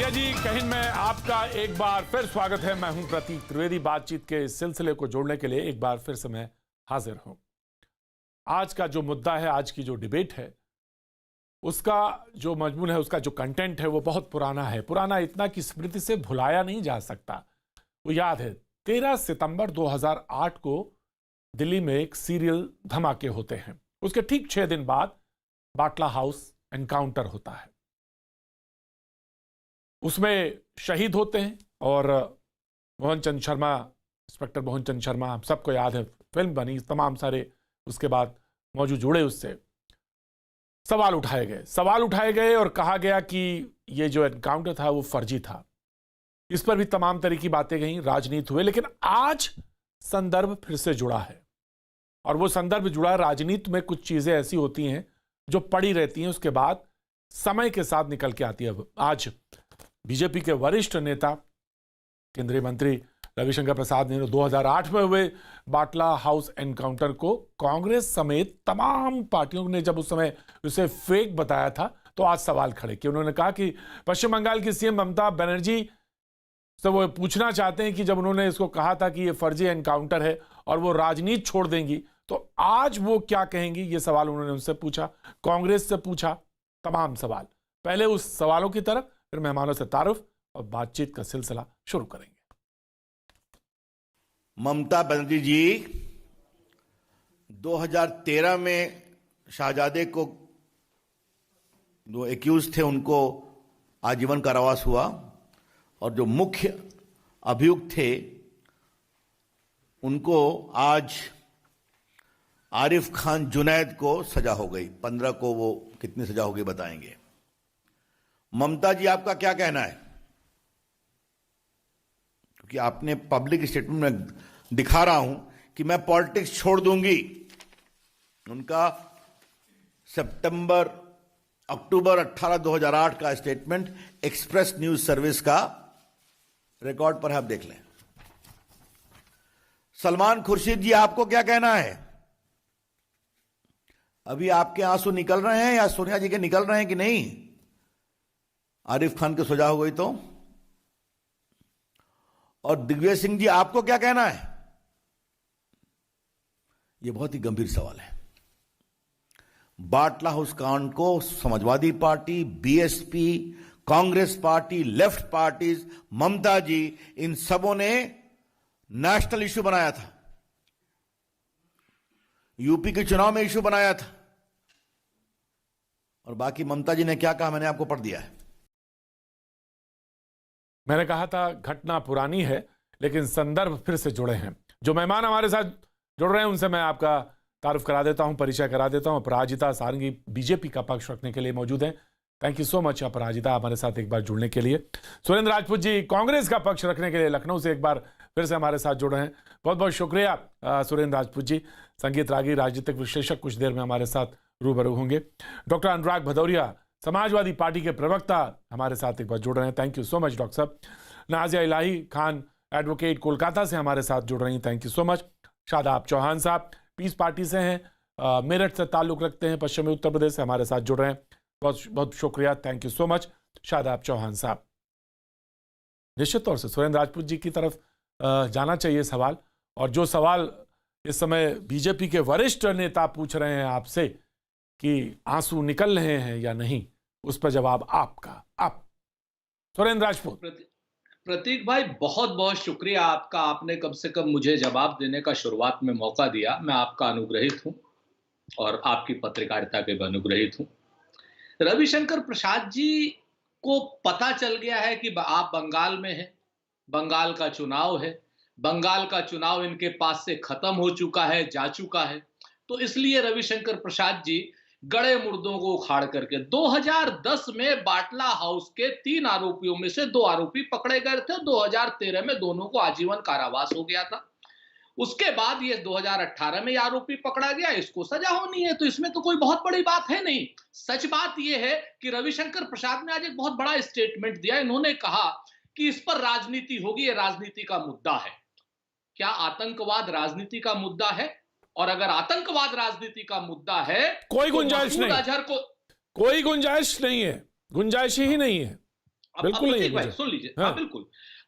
India जी कहीं में आपका एक बार फिर स्वागत है। मैं हूं प्रतीक त्रिवेदी। बातचीत के इस सिलसिले को जोड़ने के लिए एक बार फिर से मैं हाजिर हूं। आज का जो मुद्दा है, आज की जो डिबेट है, उसका जो मजमून है, उसका जो कंटेंट है, वो बहुत पुराना है। पुराना इतना कि स्मृति से भुलाया नहीं जा सकता। वो याद है 13 सितंबर 2008 को दिल्ली में एक सीरियल धमाके होते हैं। उसके ठीक 6 दिन बाद बाटला हाउस एनकाउंटर होता है। उसमें शहीद होते हैं और मोहन चंद शर्मा, इंस्पेक्टर मोहन चंद शर्मा, हम सबको याद है, फिल्म बनी, तमाम सारे उसके बाद मौजूद जुड़े, उससे सवाल उठाए गए और कहा गया कि ये जो एनकाउंटर था वो फर्जी था। इस पर भी तमाम तरह की बातें कहीं, राजनीति हुए। लेकिन आज संदर्भ फिर से जुड़ा है और वो संदर्भ जुड़ा है। राजनीति में कुछ चीजें ऐसी होती हैं जो पड़ी रहती हैं, उसके बाद समय के साथ निकल के आती है। आज बीजेपी के वरिष्ठ नेता केंद्रीय मंत्री रविशंकर प्रसाद ने 2008 में हुए बाटला हाउस एनकाउंटर को कांग्रेस समेत तमाम पार्टियों ने जब उस समय उसे फेक बताया था, तो आज सवाल खड़े किए। उन्होंने कहा कि पश्चिम बंगाल की सीएम ममता बनर्जी से वो पूछना चाहते हैं कि जब उन्होंने इसको कहा था कि ये फर्जी एनकाउंटर है और वो राजनीति छोड़ देंगी, तो आज वो क्या कहेंगी। ये सवाल उन्होंने उनसे पूछा, कांग्रेस से पूछा, तमाम सवाल। पहले उस सवालों की तरफ, फिर मेहमानों से तारुफ और बातचीत का सिलसिला शुरू करेंगे। ममता बनर्जी जी 2013 में शाहजादे को जो एक्यूज थे उनको आजीवन कारावास हुआ और जो मुख्य अभियुक्त थे उनको आज आरिफ खान जुनैद को सजा हो गई। 15 को वो कितनी सजा होगी बताएंगे। ममता जी आपका क्या कहना है? क्योंकि आपने पब्लिक स्टेटमेंट में दिखा रहा हूं कि मैं पॉलिटिक्स छोड़ दूंगी। उनका अक्टूबर 18, 2008 का स्टेटमेंट एक्सप्रेस न्यूज सर्विस का रिकॉर्ड पर आप देख लें। सलमान खुर्शीद जी आपको क्या कहना है? अभी आपके आंसू निकल रहे हैं या सोनिया जी के निकल रहे हैं कि नहीं? आरिफ खान की सजा हो गई तो। और दिग्विजय सिंह जी आपको क्या कहना है? यह बहुत ही गंभीर सवाल है। बाटला हाउस कांड को Samajwadi party, BSP, Congress party, left parties, Mamata ji, इन सबों ने नेशनल इश्यू बनाया था। यूपी के चुनाव में इश्यू बनाया था। और बाकी ममता जी ने क्या कहा मैंने आपको पढ़ दिया है। मैंने कहा था घटना पुरानी है लेकिन संदर्भ फिर से जुड़े हैं। जो मेहमान हमारे साथ जुड़ रहे हैं उनसे मैं आपका तारुफ करा देता हूं, परिचय करा देता हूं। अपराजिता सारंगी बीजेपी का पक्ष रखने के लिए मौजूद हैं। थैंक यू सो मच अपराजिता, हमारे साथ एक बार जुड़ने के लिए। सुरेंद्र राजपूत जी कांग्रेस का पक्ष रखने के लिए लखनऊ से एक बार फिर से हमारे साथ जुड़ रहे हैं। बहुत बहुत शुक्रिया सुरेंद्र राजपूत जी। संगीत रागी, राजनीतिक विश्लेषक, कुछ देर में हमारे साथ रूबरू होंगे। डॉक्टर अनुराग भदौरिया समाजवादी पार्टी के प्रवक्ता हमारे साथ एक बार जुड़ रहे हैं। Thank you so much doctor साहब। नाजिया इलाही खान एडवोकेट कोलकाता से हमारे साथ जुड़ रही हैं। Thank you so much. Shadab Chauhan साहब पीस पार्टी से हैं, मेरठ से ताल्लुक रखते हैं, पश्चिमी उत्तर प्रदेश से हमारे साथ जुड़ रहे हैं। बहुत बहुत शुक्रिया, thank you so much Shadab Chauhan साहब। निश्चित तौर से सुरेंद्र राजपूत जी की तरफ जाना चाहिए सवाल। और जो सवाल इस समय बीजेपी के वरिष्ठ नेता पूछ रहे हैं आपसे कि आंसू निकल रहे हैं या नहीं, उस पर जवाब आपका। आप सुरेंद्र राजपूत। प्रतीक भाई बहुत बहुत शुक्रिया आपका। आपने कम से कम मुझे जवाब देने का शुरुआत में मौका दिया। मैं आपका अनुग्रहित हूं और आपकी पत्रकारिता के भी अनुग्रहित हूं। रविशंकर प्रसाद जी को पता चल गया है कि आप बंगाल में हैं, बंगाल का चुनाव है, बंगाल का चुनाव इनके पास से खत्म हो चुका है, जा चुका है। तो इसलिए रविशंकर प्रसाद जी गड़े मुर्दों को उखाड़ करके 2010 में बाटला हाउस के 3 आरोपियों में से 2 आरोपी पकड़े गए थे। 2013 में दोनों को आजीवन कारावास हो गया था। उसके बाद ये 2018 में आरोपी पकड़ा गया, इसको सजा होनी है। तो इसमें तो कोई बहुत बड़ी बात है नहीं। सच बात यह है कि रविशंकर प्रसाद ने आज एक बहुत बड़ा स्टेटमेंट दिया। इन्होंने कहा कि इस पर राजनीति होगी, ये राजनीति का मुद्दा है। क्या आतंकवाद राजनीति का मुद्दा है? और अगर आतंकवाद राजनीति का मुद्दा है, कोई गुंजाइश नहीं, अजहर को कोई गुंजाइश नहीं है, गुंजाइश ही नहीं है। बिल्कुल नहीं है भाई मुझे। सुन लीजिए। हाँ। हाँ बिल्कुल।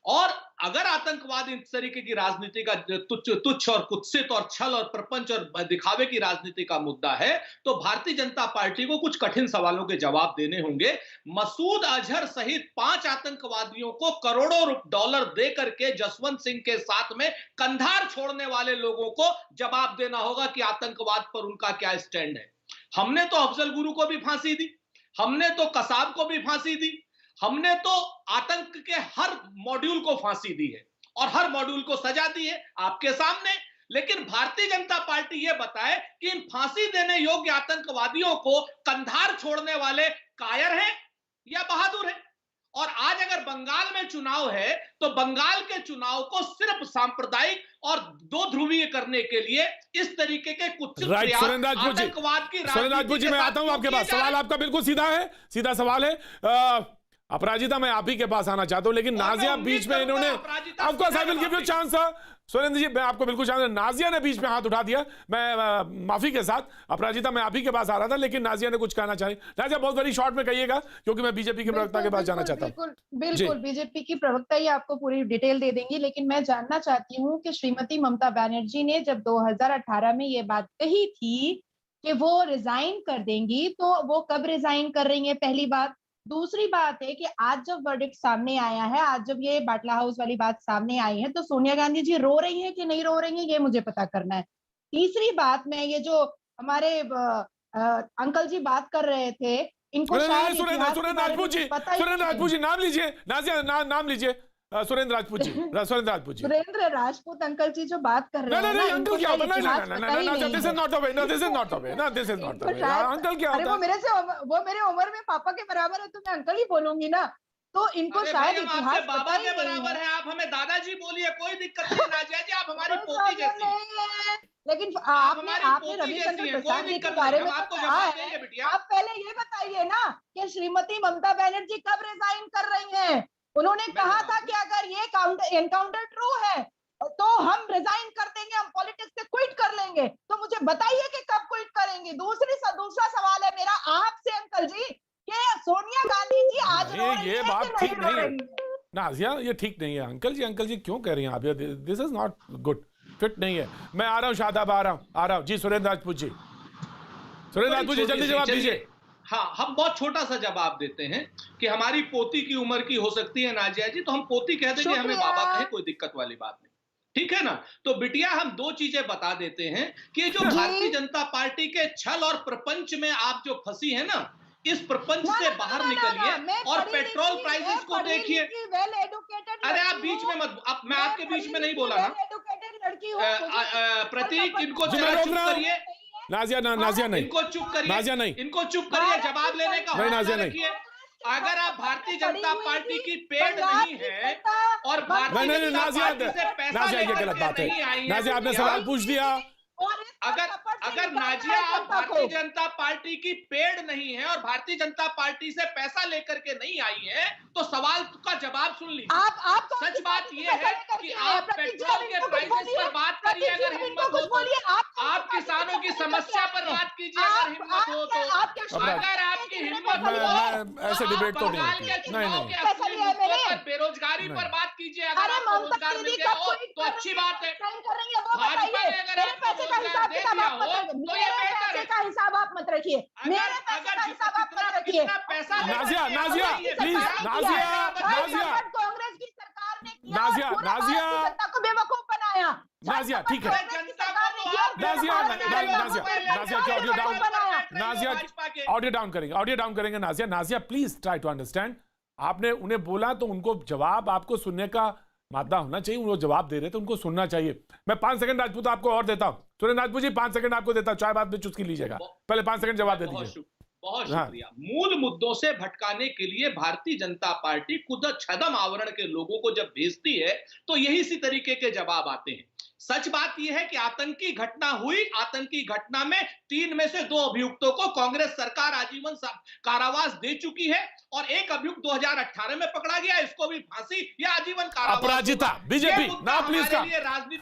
और अगर आतंकवाद इस तरीके की राजनीति का तुच्छ और कुत्सित और छल और प्रपंच और दिखावे की राजनीति का मुद्दा है, तो भारतीय जनता पार्टी को कुछ कठिन सवालों के जवाब देने होंगे। मसूद अजहर सहित 5 आतंकवादियों को करोड़ों डॉलर दे करके जसवंत सिंह के साथ में कंधार छोड़ने वाले लोगों को जवाब देना होगा कि आतंकवाद पर उनका क्या स्टैंड है। हमने तो अफजल गुरु को भी फांसी दी, हमने तो कसाब को भी फांसी दी, हमने तो आतंक के हर मॉड्यूल को फांसी दी है और हर मॉड्यूल को सजा दी है आपके सामने। लेकिन भारतीय जनता पार्टी यह बताए कि इन फांसी देने योग्य आतंकवादियों को कंधार छोड़ने वाले कायर हैं या बहादुर हैं। और आज अगर बंगाल में चुनाव है तो बंगाल के चुनाव को सिर्फ सांप्रदायिक और दो ध्रुवीय करने के लिए इस तरीके के कुछ प्रयास आतंकवाद की राजनीति जी, मैं आता हूं आपके पास। सवाल आपका बिल्कुल सीधा है, सीधा सवाल है। अपराजिता, मैं आप ही के पास आना चाहता हूं, लेकिन नाजिया बीच में इन्होंने, आपको I will give you chance. Surendra ji, मैं आपको बिल्कुल चांस, नाजिया ने बीच में हाथ उठा दिया, मैं माफी के साथ। अपराजिता, मैं आप ही के पास आ रहा था, लेकिन नाजिया ने कुछ कहना चाहिए। नाजिया, बहुत बड़ी शॉर्ट में कहिएगा, क्योंकि मैं बीजेपी के प्रवक्ता के पास जाना चाहता हूँ। बिल्कुल, बीजेपी की प्रवक्ता ही आपको पूरी डिटेल दे देंगी, लेकिन मैं जानना चाहती हूँ कि श्रीमती ममता बनर्जी ने जब 2018 में ये बात कही थी कि वो रिजाइन कर देंगी, तो वो कब रिजाइन कर रही है, पहली बात। दूसरी बात है कि आज जब वर्डिक्ट सामने आया है, आज जब ये बाटला हाउस वाली बात सामने आई है, तो सोनिया गांधी जी रो रही हैं कि नहीं रो रही हैं, ये मुझे पता करना है। तीसरी बात, मैं ये जो हमारे अंकल जी बात कर रहे थे, इनको शायद सुरेंद्र राजपूत जी नाम लीजिए, नाजिया नाम लीजिए, सुरेंद्र राजपूत जी, सुरेंद्र राजपूत जी, सुरेंद्र राजपूत अंकल जी जो बात कर रहे हैं ना, अंकल क्या होता है? This is not the way, no this is not the way, no this is not the way. Uncle क्या होता है? वो मेरे उम्र में पापा के बराबर है, तो मैं अंकल ही बोलूंगी ना। तो इनको शायद इतिहास बाबा के बराबर है, आप हमें दादाजी बोलिए, कोई दिक्कत नहीं। नाजिया जी, आप हमारी पोती जैसी हैं। लेकिन आपने रविशंकर प्रसाद जी के बारे में कहा है, आप पहले ये बताइए ना कि श्रीमती ममता बनर्जी कब रिजाइन कर रही हैं। उन्होंने कहा था कि अगर ये एनकाउंटर ट्रू है तो हम रिजाइन कर देंगे, हम पॉलिटिक्स से क्विट कर लेंगे। तो मुझे बताइए कि कब क्विट करेंगे। दूसरा सवाल है मेरा आपसे अंकल जी कि सोनिया गांधी जी आज ये बात ठीक नहीं है नाजिया, ये ठीक नहीं है। अंकल जी क्यों कह रही हैं आप? This is not good, fit नहीं है। मैं आ रहा हूँ शादाब, आ रहा हूँ जी। सुरेंद्र राजपूत जी, जल्दी जवाब दीजिए। हाँ, हम बहुत छोटा सा जवाब देते हैं कि हमारी पोती की उम्र की हो सकती है नाजिया जी, तो हम पोती कह देंगे, हमें बाबा कहे, कोई दिक्कत वाली बात नहीं, ठीक है ना। तो बिटिया, हम दो चीजें बता देते हैं कि जो भारतीय जनता पार्टी के छल और प्रपंच में आप जो फंसी है ना, इस प्रपंच से बाहर निकलिए और पेट्रोल प्राइसेस को देखिए। अरे आप बीच में मत, मैं आपके बीच में नहीं बोला ना। प्रतीक, इनको चुप करिए। नाजिया नहीं, इनको चुप करिए, नाजिया नहीं, इनको चुप करिए, जवाब लेने का नाजिया नहीं। अगर आप भारतीय जनता पार्टी की पेड़ नहीं है और भारतीय जनता पार्टी से पैसा लेकर के नहीं आई है, नाजिया आपने सवाल पूछ दिया। अगर नाजिया आप भारतीय जनता पार्टी की पेड़ नहीं है और भारतीय जनता पार्टी से पैसा लेकर के नहीं आई है, तो सवाल का जवाब सुन लीजिए। सच बात यह है कि आप पेट्रोल के प्राइसेस पर बात करिए अगर हिम्मत हो तो, आप किसानों की समस्या पर बात कीजिए अगर हिम्मत हो तो। अगर आपकी हिम्मत हो, ऐसे डिबेट तो नहीं, बेरोजगारी पर बात कीजिए, अगर आपको रोजगार मिल गया हो तो अच्छी बात है। भाजपा ने अगर आपको हिसाब किताब आप मत रखिए, मेरे पैसे का हिसाब आप मत रखिए, मेरे पैसे का हिसाब आप मत रखिए। नाजिया प्लीज, नाजिया कांग्रेस की सरकार ने किया, नाजिया जनता को बेवकूफ बनाया। नाजिया ठीक है, नाजिया के audio down, Nazia audio down करेंगे। Nazia please try to understand. आपने उन्हें बोला तो उनको जवाब आपको सुनने का मादा होना चाहिए। वो जवाब दे रहे थे, उनको सुनना चाहिए। मैं 5 सेकंड राजपूत आपको और देता हूं। सुरेंद्र राजपूत जी 5 सेकंड आपको देता हूं, चाय बाद में चुस्की लीजिएगा, पहले 5 सेकंड जवाब दे दीजिए। बहुत शुक्रिया। मूल मुद्दों से भटकाने के लिए भारतीय जनता पार्टी खुद छदम आवरण के लोगों को जब भेजती है तो यही इसी तरीके के जवाब आते हैं। सच बात यह है कि आतंकी घटना हुई, आतंकी घटना में 3 में से 2 अभियुक्तों को कांग्रेस सरकार आजीवन कारावास दे चुकी है और एक अभियुक्त 2018 में पकड़ा गया, इसको भी फांसी या आजीवन कारावास। अपराजिता, बीजेपी ना प्लीज का,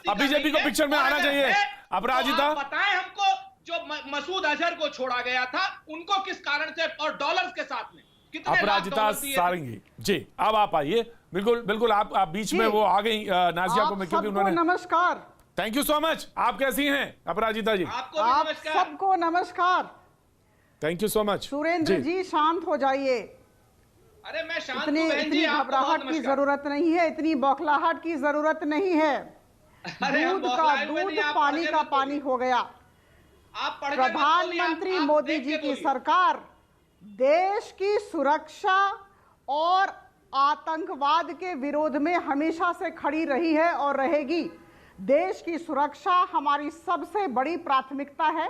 अब बीजेपी को पिक्चर में आना चाहिए। अपराजिता, बताएं हमको, जो मसूद अजहर को छोड़ा गया था उनको किस कारण से और डॉलर्स के साथ में कितने लाख अपराजिता डॉलर दिए थे? सारंगी जी, अब आप आइए। बिल्कुल बिल्कुल, आप बीच में वो आ गई नाजिया को, क्योंकि उन्होंने। नमस्कार। Thank you so much. आप कैसी हैं अपराजिता जी? आपको भी आप नमस्कार। सबको नमस्कार। Thank you so much. Surendra ji शांत हो जाइए। अरे मैं शांत इतनी हूं बहन जी, आपको घबराहट बहुत की नमस्कार। जरूरत नहीं है, इतनी बौखलाहट की जरूरत नहीं है। अरे हम दूध का बौखलाए हुए दूध नहीं, आप पानी पढ़ के का मत पानी बोलिए। हो गया। आप पढ़ के मत बोलिए, प्रधानमंत्री आप मोदी देख जी के की बोलिए। सरकार देश की सुरक्षा और आतंकवाद के विरोध में हमेशा से खड़ी रही है और रहेगी। देश की सुरक्षा हमारी सबसे बड़ी प्राथमिकता है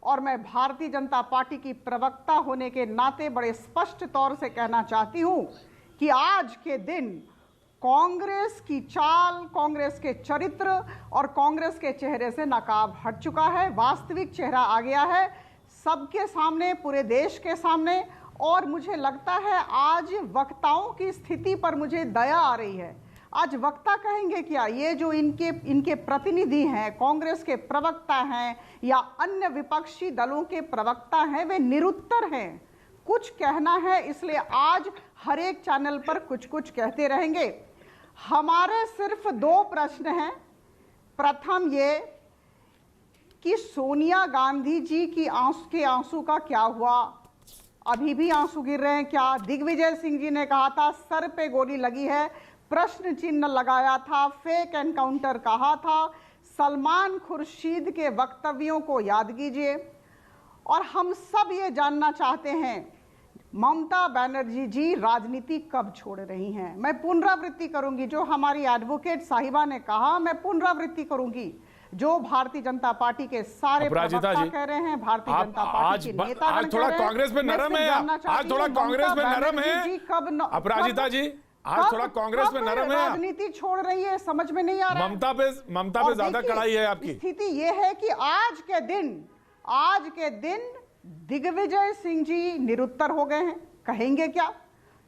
और मैं भारतीय जनता पार्टी की प्रवक्ता होने के नाते बड़े स्पष्ट तौर से कहना चाहती हूं कि आज के दिन कांग्रेस की चाल, कांग्रेस के चरित्र और कांग्रेस के चेहरे से नकाब हट चुका है। वास्तविक चेहरा आ गया है सबके सामने, पूरे देश के सामने। और मुझे लगता है आज वक्ताओं की स्थिति पर मुझे दया आ रही है। आज वक्ता कहेंगे क्या, ये जो इनके प्रतिनिधि हैं, कांग्रेस के प्रवक्ता हैं या अन्य विपक्षी दलों के प्रवक्ता हैं, वे निरुत्तर हैं। कुछ कहना है इसलिए आज हर एक चैनल पर कुछ कुछ कहते रहेंगे। हमारे सिर्फ 2 प्रश्न हैं। प्रथम ये कि सोनिया गांधी जी की आंसू का क्या हुआ? अभी भी आंसू गिर रहे हैं क्या? दिग्विजय सिंह जी ने कहा था सर पे गोली लगी है, प्रश्न चिन्ह लगाया था, फेक एनकाउंटर कहा था। सलमान खुर्शीद के वक्तव्यों को याद कीजिए। और हम सब ये जानना चाहते हैं ममता बनर्जी जी राजनीति कब छोड़ रही हैं। मैं पुनरावृत्ति करूंगी जो हमारी एडवोकेट साहिबा ने कहा, मैं पुनरावृत्ति करूंगी जो भारतीय जनता पार्टी के सारे प्रवक्ता कह रहे हैं, भारतीय जनता पार्टी के नेता आज थोड़ा कांग्रेस में नरम है, आज थोड़ा कांग्रेस में नरम है अपराजिता जी, आज थोड़ा कांग्रेस में नरम है। राजनीति छोड़ रही है, समझ में नहीं आ रहा। ममता पे ज्यादा कड़ाई है आपकी। स्थिति यह है कि आज के दिन दिग्विजय सिंह जी निरुत्तर हो गए हैं। कहेंगे क्या?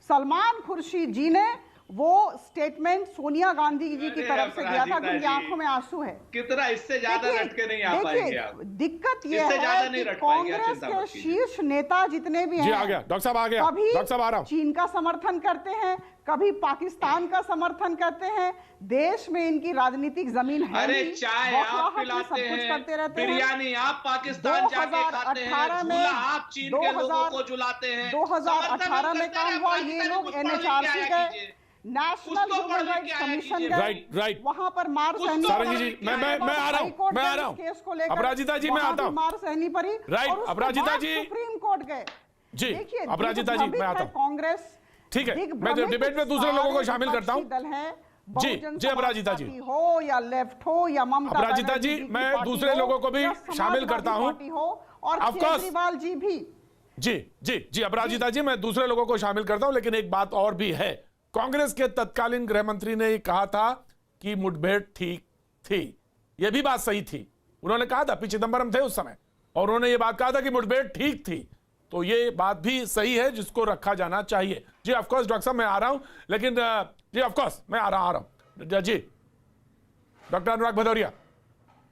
सलमान खुर्शीद जी ने वो स्टेटमेंट सोनिया गांधी जी की तरफ से दिया था, उनकी आंखों में आंसू है। कितना इससे ज्यादा रटके नहीं आ पाएंगे आप। दिक्कत यह है कि कांग्रेस के शीर्ष नेता जितने भी हैं, आ गया डॉक्टर साहब, आ गया डॉक्टर साहब, आ रहा हूं। चीन का समर्थन करते हैं, कभी पाकिस्तान का समर्थन करते हैं। देश में इनकी राजनीतिक जमीन है। अरे चाय आप पिलाते हैं, बिरयानी आप पाकिस्तान जाके खाते हैं, झूला आप चीन के लोगों को झुलाते हैं। 2018 में काम हुआ, ये लोग एनएचआरसी गए, नेशनल ह्यूमन राइट्स कमीशन गए, राइट वहां पर मार सहनी सारंगी जी, मैं आ रहा हूं केस को लेकर, अपराजिता जी मैं आता हूं, मार सहनी पड़ी। राइट अपराजिता जी, सुप्रीम कोर्ट गए जी अपराजिता जी मैं आता हूं। कांग्रेस ठीक है, मैं डिबेट में दूसरे लोगों को शामिल करता हूं। दल है जी अपराजिता जी, हो या लेफ्ट हो या ममता अपराजिता जी, मैं दूसरे लोगों को भी शामिल करता हूं और केजरीवाल जी भी। जी अपराजिता जी, मैं दूसरे लोगों को शामिल करता हूं, लेकिन एक बात और भी है। कांग्रेस के तत्कालीन गृह मंत्री ने कहा था कि मुठभेड़ ठीक थी। यह भी बात सही थी। उन्होंने कहा था, पी चिदंबरम थे उस समय, और उन्होंने यह बात कहा था कि मुठभेड़ ठीक थी। तो ये बात भी सही है जिसको रखा जाना चाहिए। जी ऑफ कोर्स डॉक्टर साहब मैं आ रहा हूं, लेकिन जी ऑफ कोर्स मैं आ रहा हूं। जी डॉक्टर अनुराग भदौरिया,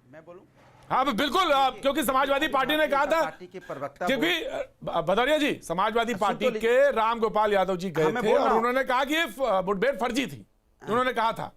मैं बोलूं? हाँ बिल्कुल, क्योंकि समाजवादी पार्टी ने कहा था, क्योंकि भदौरिया जी समाजवादी पार्टी के राम गोपाल यादव जी गए थे और उन्होंने कहा कि ये मुठभेड़ फर्जी थी। उन्होंने कहा था,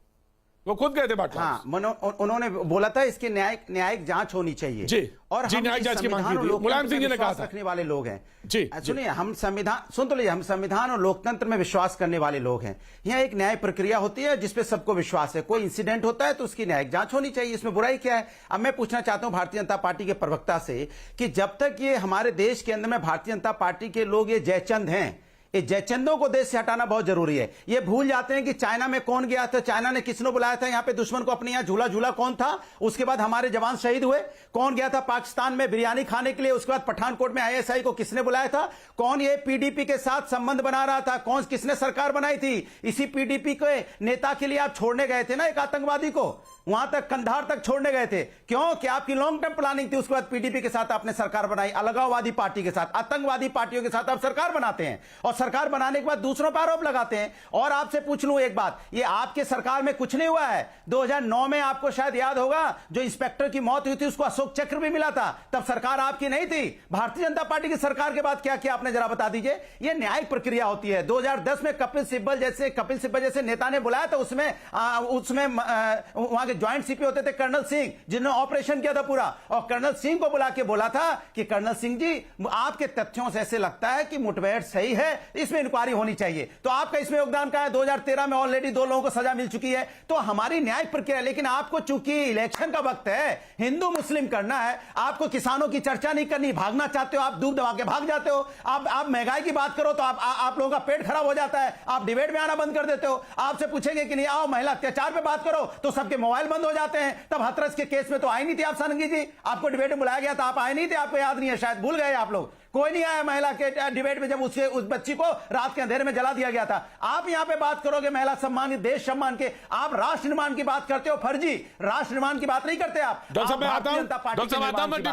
वो खुद गए थे बाटला। हाँ, उन्होंने बोला था इसकी न्यायिक जांच होनी चाहिए। जी, और हम न्यायिक जांच की मांग की थी। मुलायम सिंह जी ने कहा था, रखने वाले लोग हैं। जी सुनिए, हम संविधान सुन तो लीजिए, हम संविधान और लोकतंत्र में विश्वास करने वाले लोग हैं। यहाँ एक न्याय प्रक्रिया होती है जिसपे सबको विश्वास है। कोई इंसिडेंट होता है तो उसकी न्यायिक जांच होनी चाहिए, इसमें बुराई क्या है? अब मैं पूछना चाहता हूं भारतीय जनता पार्टी के प्रवक्ता से कि जब तक ये हमारे देश के अंदर में भारतीय जनता पार्टी के लोग ये जयचंद हैं, ये जयचंदों को देश से हटाना बहुत जरूरी है। ये भूल जाते हैं कि चाइना में कौन गया था, चाइना ने किसने बुलाया था यहाँ पे दुश्मन को अपने यहाँ झूला कौन था, उसके बाद हमारे जवान शहीद हुए। कौन गया था पाकिस्तान में बिरयानी खाने के लिए, उसके बाद पठानकोट में आईएसआई को किसने बुलाया था, कौन ये पीडीपी के साथ संबंध बना रहा था, कौन किसने सरकार बनाई थी। इसी पीडीपी के नेता के लिए आप छोड़ने गए थे ना एक आतंकवादी को, वहां तक कंधार तक छोड़ने गए थे। क्यों? कि आपकी लॉन्ग टर्म प्लानिंग थी। उसके बाद पीडीपी के साथ आपने सरकार बनाई, अलगाववादी पार्टी के साथ, आतंकवादी पार्टियों के साथ आप सरकार बनाते हैं और सरकार बनाने के बाद दूसरों पर आरोप लगाते हैं। और आपसे पूछ लूं एक बात, ये आपके सरकार में कुछ नहीं हुआ है? 2009 में आपको शायद याद होगा, जो इंस्पेक्टर की मौत हुई थी उसको अशोक चक्र भी मिला था, तब सरकार आपकी नहीं थी। भारतीय जनता पार्टी की सरकार के बाद क्या किया आपने, जरा बता दीजिए। ये न्यायिक प्रक्रिया होती है। 2010 में कपिल सिब्बल जैसे नेता ने बुलाया था, उसमें वहां के ज्वाइंट सीपी होते थे कर्नल सिंह, जिन्होंने ऑपरेशन किया था पूरा, और कर्नल सिंह को बुला के बोला था कि कर्नल सिंह जी, आपके तथ्यों से ऐसे लगता है कि मुठभेड़ सही है, इसमें इंक्वायरी होनी चाहिए। तो आपका इसमें योगदान कहां है? 2013 में ऑलरेडी 2 लोगों को सजा मिल चुकी है। तो हमारी न्यायिक प्रक्रिया, लेकिन आपको चूंकि इलेक्शन का वक्त है, हिंदू मुस्लिम करना है, आपको किसानों की चर्चा नहीं करनी, भागना चाहते हो आप, दूध दबा के भाग जाते हो। आप महंगाई की बात करो तो आप लोगों का पेट खराब हो जाता है, आप डिबेट में आना बंद कर देते हो। आपसे पूछेंगे कि नहीं आओ महिला अत्याचार पे बात करो तो सबके मोबाइल बंद हो जाते हैं। तब हाथरस के केस में तो आई नहीं थी आप सारंगी जी, आपको डिबेट में बुलाया गया था, आप आए नहीं थे, आपको याद नहीं है, शायद भूल गए आप लोग। कोई नहीं आया महिला के डिबेट में जब उस बच्ची को रात के अंधेरे में जला दिया गया था। आप यहां पे बात करोगे महिला सम्मान, देश सम्मान के, आप राष्ट्र निर्माण की बात करते हो, फर्जी राष्ट्र निर्माण की बात नहीं करते आप। डॉक्टर साहब मैं आता हूं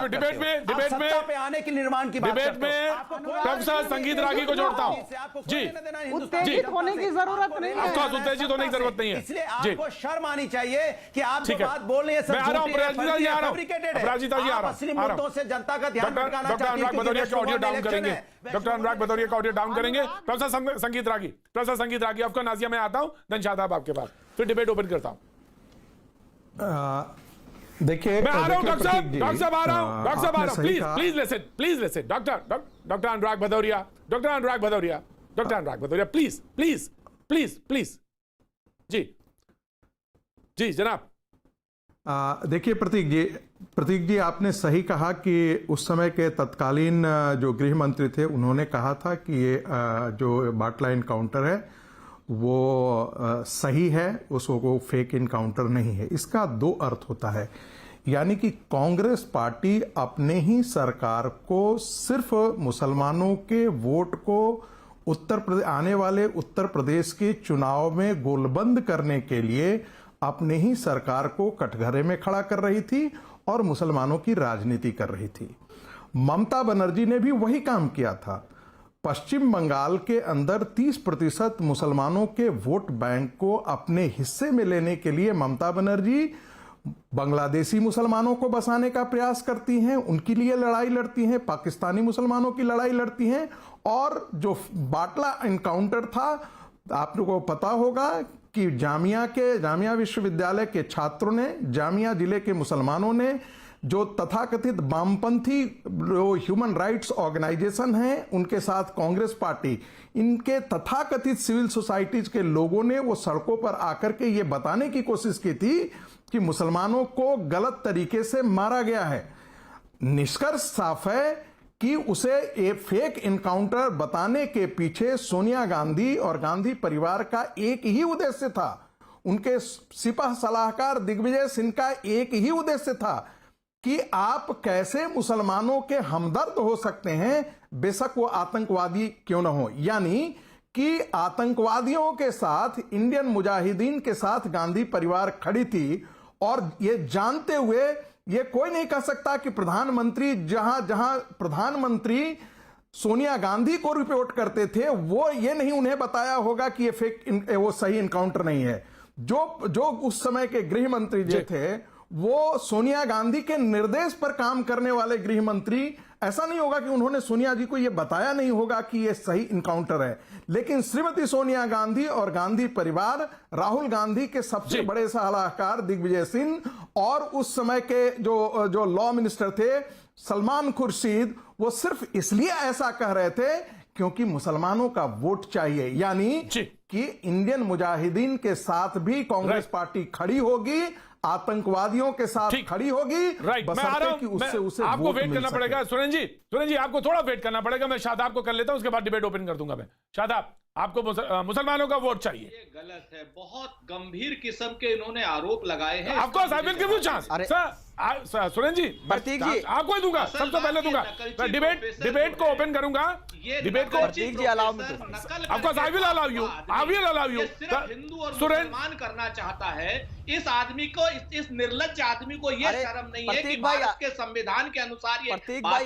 डिबेट में आने की निर्माण की बात डिबेट में प्रोफेसर संगीत रागी को जोड़ता हूं जी। उत्तेजित होने की जरूरत नहीं है, उत्तेजित होने की जरूरत नहीं है, इसलिए आपको शर्म आनी चाहिए कि आप जो बात बोल रहे हैं मैं आ रहा हूं, अपराजिता जी आ रहा हूं, असली मुद्दों से जनता का ध्यान भटकाना डॉक्टर अनुराग भदौरिया का ऑडियो डाउन करेंगे, डॉक्टर अनुराग भदौरिया का ऑडियो डाउन करेंगे। प्रोफेसर संगीत रागी आपका नाजिया में आता हूं, देन शादाब आपके पास, फिर डिबेट ओपन करता हूं। देखिए मैं आ रहा हूं डॉक्टर साहब आ रहा हूं, please listen doctor Anurag Bhadauria please जी जनाब। देखिए प्रतीक जी आपने सही कहा कि उस समय के तत्कालीन जो गृह मंत्री थे उन्होंने कहा था कि ये जो बाटला इनकाउंटर है वो सही है, उसको फेक इनकाउंटर नहीं है। इसका 2 अर्थ होता है, यानी कि कांग्रेस पार्टी अपने ही सरकार को सिर्फ मुसलमानों के वोट को आने वाले उत्तर प्रदेश के चुनाव में गोलबंद करने के लिए अपने ही सरकार को कटघरे में खड़ा कर रही थी और मुसलमानों की राजनीति कर रही थी। ममता बनर्जी ने भी वही काम किया था। पश्चिम बंगाल के अंदर 30% मुसलमानों के वोट बैंक को अपने हिस्से में लेने के लिए ममता बनर्जी बांग्लादेशी मुसलमानों को बसाने का प्रयास करती हैं, उनके लिए लड़ाई लड़ती हैं, पाकिस्तानी मुसलमानों की लड़ाई लड़ती हैं। और जो बाटला इनकाउंटर था, आपको पता होगा कि जामिया विश्वविद्यालय के छात्रों ने, जामिया जिले के मुसलमानों ने, जो तथाकथित वामपंथी जो ह्यूमन राइट्स ऑर्गेनाइजेशन हैं, उनके साथ कांग्रेस पार्टी, इनके तथाकथित सिविल सोसाइटीज के लोगों ने वो सड़कों पर आकर के ये बताने की कोशिश की थी कि मुसलमानों को गलत तरीके से मारा गया है। निष्कर्ष साफ है कि उसे एक फेक इनकाउंटर बताने के पीछे सोनिया गांधी और गांधी परिवार का एक ही उद्देश्य था, उनके सिपह सलाहकार दिग्विजय सिंह का एक ही उद्देश्य था कि आप कैसे मुसलमानों के हमदर्द हो सकते हैं, बेशक वो आतंकवादी क्यों न हो। यानी कि आतंकवादियों के साथ, इंडियन मुजाहिदीन के साथ गांधी परिवार खड़ी थी, और ये जानते हुए ये कोई नहीं कह सकता कि प्रधानमंत्री जहां प्रधानमंत्री सोनिया गांधी को रिपोर्ट करते थे, वो ये नहीं उन्हें बताया होगा कि ये वो सही इनकाउंटर नहीं है। जो उस समय के गृह मंत्री जो थे, वो सोनिया गांधी के निर्देश पर काम करने वाले गृह मंत्री, ऐसा नहीं होगा कि उन्होंने सोनिया जी को यह बताया नहीं होगा कि यह सही इनकाउंटर है। लेकिन श्रीमती सोनिया गांधी और गांधी परिवार, राहुल गांधी के सबसे बड़े सलाहकार दिग्विजय सिंह और उस समय के जो लॉ मिनिस्टर थे सलमान खुर्शीद, वो सिर्फ इसलिए ऐसा कह रहे थे क्योंकि मुसलमानों का वोट चाहिए, यानी कि इंडियन मुजाहिदीन के साथ भी कांग्रेस पार्टी खड़ी होगी, आतंकवादियों के साथ खड़ी होगी। मैं आ रहा हूं, आपको वेट करना पड़ेगा। सुरेन जी आपको थोड़ा वेट करना पड़ेगा। मैं शादाब को कर लेता हूं, उसके बाद डिबेट ओपन कर दूंगा। मैं शादाब, आपको मुसलमानों का वोट चाहिए। ये गलत है, बहुत गंभीर किस्म के इन्होंने आरोप लगाए हैं। आपको I will give you chance Suren ji, Prateek ji आपको ही दूंगा, सबसे पहले दूंगा। मैं डिबेट को ओपन करूंगा, डिबेट को। Prateek ji allow me, off I will allow you, I will allow you. सिर्फ हिंदू और मुसलमान करना चाहता है। इस आदमी को, इस निर्लज्ज आदमी को ये शर्म नहीं है कि भारत के संविधान के अनुसार ये बात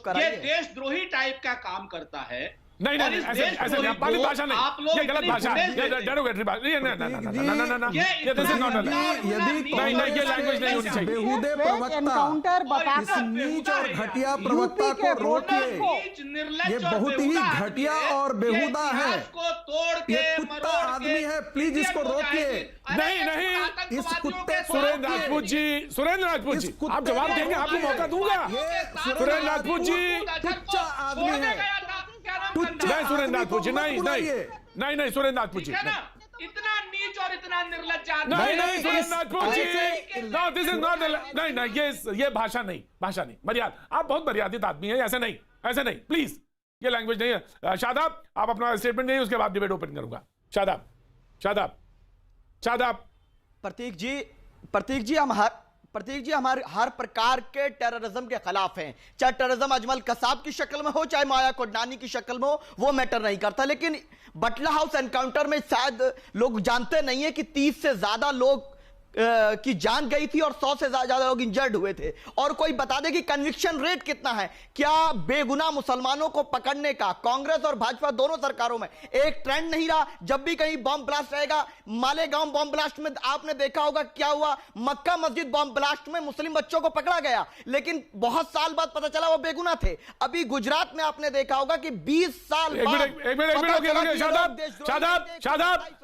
करे। ये देशद्रोही टाइप का काम करता है। नहीं और नहीं इस ऐसे देश ऐसे द्रोही नहीं, को भाषा नहीं, आप लोग ये गलत इतनी भाषा है, गुंडे ये देते हैं। डेरोगेटरी भाषा, ये ना ना ना ना ना ना ना, ये ये दिस इज नॉट यदि नहीं नहीं, ये लैंग्वेज नहीं होनी चाहिए। बेहुदे प्रवक्ता एनकाउंटर इस बताकर नीच और घटिया यूपी प्रवक्ता के को रोकिए। नीच, निर्लज्ज ये और बहुत ही बेहुदा घटिया आदमी है। और बेहुदा ये है। इतिहास को तोड़ के, ये कुत्ता मरोड़ के आदमी है, प्लीज इंडियन इसको रोकिए। मुजाहिदीन- अरे नहीं, ये नहीं, आतंकवादियों इस कुत्ते के को साथ सुरेंद्र है। राजपूत जी, सुरेंद्र राजपूत इस जी, कुत्ते आप जवाब को देंगे, आपको मौका दूंगा। सुरेंद्र राजपूत जी, टुच्चा आदमी है। टुच्चा नहीं सुरेंद्र आदमी राजपूत जी, को मत नहीं नहीं बुलाइए। नहीं नहीं सुरेंद्र राजपूत जी, ठीक है ना? इतना नीच और इतना निर्लज्ज आदमी नहीं है। नहीं सुरेंद्र राजपूत जी, ऐसे- नो दिस इज नॉट, नहीं नहीं, ये भाषा नहीं, भाषा नहीं, मर्यादा, आप बहुत मर्यादित आदमी हैं, ऐसे नहीं, ऐसे नहीं, प्लीज, ये लैंग्वेज नहीं है। शादाब, आप अपना स्टेटमेंट देंगे, उसके बाद डिबेट ओपन करूंगा। शादाब, शादाब, शादाब। प्रतीक जी हम हर प्रकार के टेररिज्म के खिलाफ हैं, चाहे टेररिज्म अजमल कसाब की शक्ल में हो, चाहे माया कोडनानी की शक्ल में हो, वो मैटर नहीं करता। लेकिन बटला हाउस एनकाउंटर में शायद लोग जानते नहीं है कि 30 से ज्यादा लोग की जान गई थी और 100 से ज्यादा लोग इंजर्ड हुए थे। और कोई बता दे कि कन्विक्शन रेट कितना है? क्या बेगुनाह मुसलमानों को पकड़ने का कांग्रेस और भाजपा दोनों सरकारों में एक ट्रेंड नहीं रहा? जब भी कहीं बॉम्ब ब्लास्ट रहेगा, मालेगांव बॉम्ब ब्लास्ट में आपने देखा होगा क्या हुआ, मक्का मस्जिद बॉम्ब ब्लास्ट में मुस्लिम बच्चों को पकड़ा गया, लेकिन बहुत साल बाद पता चला वो बेगुनाह थे। अभी गुजरात में आपने देखा होगा कि 20 साल एक बाद मिनट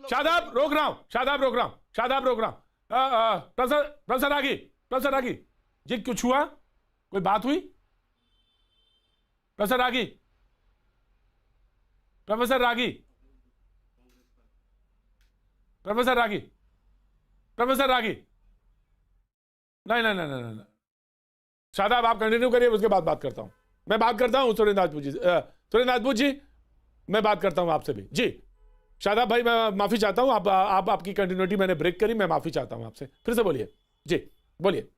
शादाब रोक रहा हूं, शादाब रोक रहा हूं। प्रोफेसर रागी जी, कुछ हुआ, कोई बात हुई? प्रोफेसर रागी, प्रोफेसर रागी, प्रोफेसर रागी, प्रोफेसर रागी, नहीं नहीं नहीं नहीं, शादाब आप कंटिन्यू करिए, उसके बाद बात करता हूं। मैं बात करता हूं सुरेंद्र राजपूत जी, मैं बात करता हूं आपसे भी जी। शादाब भाई, मैं माफी चाहता हूं, आप आपकी कंटिन्यूटी मैंने ब्रेक करी, मैं माफी चाहता हूं आपसे। फिर से बोलिए जी, बोलिए।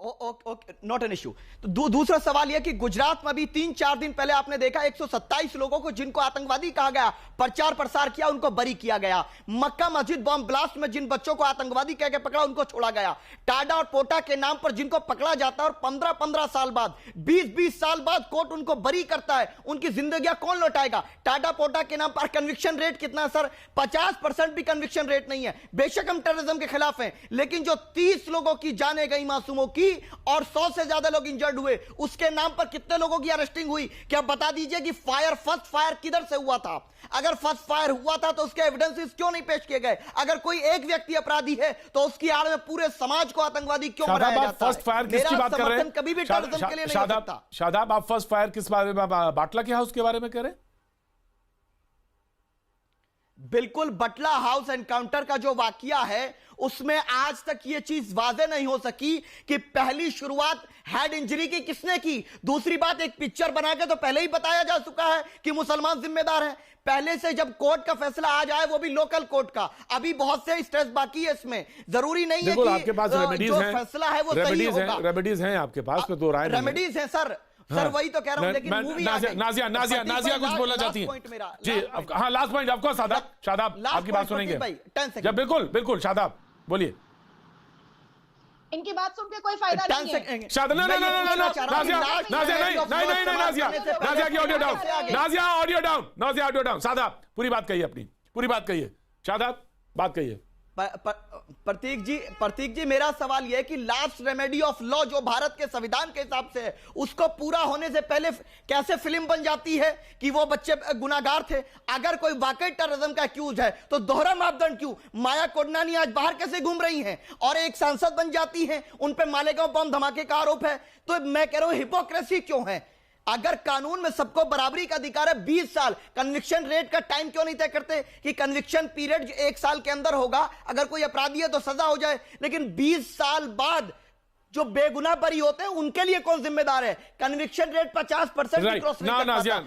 Okay, not an issue. तो दूसरा सवाल यह कि गुजरात में भी 3-4 दिन पहले आपने देखा 127 लोगों को जिनको आतंकवादी कहा गया, प्रचार प्रसार किया, उनको बरी किया गया। मक्का मस्जिद बॉम्ब ब्लास्ट में जिन बच्चों को आतंकवादी कह के पकड़ा, उनको छोड़ा गया। टाडा और पोटा के नाम पर जिनको पकड़ा जाता है और 15-15 साल बाद, 20-20 साल बाद कोर्ट उनको बरी करता है, उनकी जिंदगियां कौन लौटाएगा? टाडा पोटा के नाम पर कन्विक्शन रेट कितना है सर? 50% भी कन्विक्शन रेट नहीं है। बेशक हम टेररिज्म के खिलाफ हैं, लेकिन जो 30 लोगों की जाने गई मासूमों की और 100 से ज्यादा लोग इंजर्ड हुए, उसके नाम पर कितने लोगों की अरेस्टिंग हुई? क्या बता दीजिए कि फर्स्ट फायर किधर से हुआ था? अगर फर्स्ट फायर हुआ था तो उसके एविडेंसेस क्यों नहीं पेश किए गए? अगर कोई एक व्यक्ति अपराधी है तो उसकी आड़ में पूरे समाज को आतंकवादी क्यों बनाया जाता है? फर्स्ट फायर किसकी बात कर रहे हैं? कभी भी टेररिज्म के लिए नहीं हो सकता। शादाब, आप फर्स्ट फायर किस बारे में, बाटला के हाउस के बारे में कह रहे हैं? बिल्कुल, बटला हाउस एनकाउंटर का जो वाकया है उसमें आज तक ये चीज वाज़ेह नहीं हो सकी कि पहली शुरुआत हेड इंजरी की किसने की। दूसरी बात, एक पिक्चर बना के तो पहले ही बताया जा चुका है कि मुसलमान जिम्मेदार हैं। पहले से जब कोर्ट का फैसला आ जाए, वो भी लोकल कोर्ट का, अभी बहुत से स्टेप्स बाकी है इसमें। जरूरी नहीं है कि आपके पास रेमेडीज जो हैं, फैसला है वो सही होगा। रेमेडीज हैं आपके पास, तो दो राय रेमेडीज हैं सर, वही तो कह रहा हूं। लेकिन मूवी नाजिया कुछ बोलना चाहती है जी। हाँ, last point of course. Shadab आपकी बात सुनेंगे। बिल्कुल शादाब बोलिए। इनकी बात सुन के कोई फायदा नहीं है। नाजिया की audio down, Nazia audio down. Shadab पूरी बात कहिए, अपनी पूरी बात कहिए। शादाब बात कहिए। प्रतीक जी, मेरा सवाल यह है कि लास्ट रेमेडी ऑफ लॉ जो भारत के संविधान के हिसाब से है, उसको पूरा होने से पहले कैसे फिल्म बन जाती है कि वो बच्चे गुनाहगार थे? अगर कोई वाकई टेररिज्म का एक्यूज है तो दोहरा मापदंड क्यों? माया कोडनानी आज बाहर कैसे घूम रही हैं और एक सांसद बन जाती हैं, उन पे मालेगांव बम धमाके का आरोप है? तो मैं कह रहा हूं हिपोक्रेसी क्यों है? अगर कानून में सबको बराबरी का अधिकार है, 20 साल कन्विक्शन रेट का टाइम क्यों नहीं तय करते कि कन्विक्शन पीरियड 1 साल के अंदर होगा, अगर कोई अपराधी है तो सजा हो जाए, लेकिन 20 साल बाद जो बेगुनाह बरी होते हैं उनके लिए कौन जिम्मेदार है? Conviction rate 50% Right. Now, Nazia,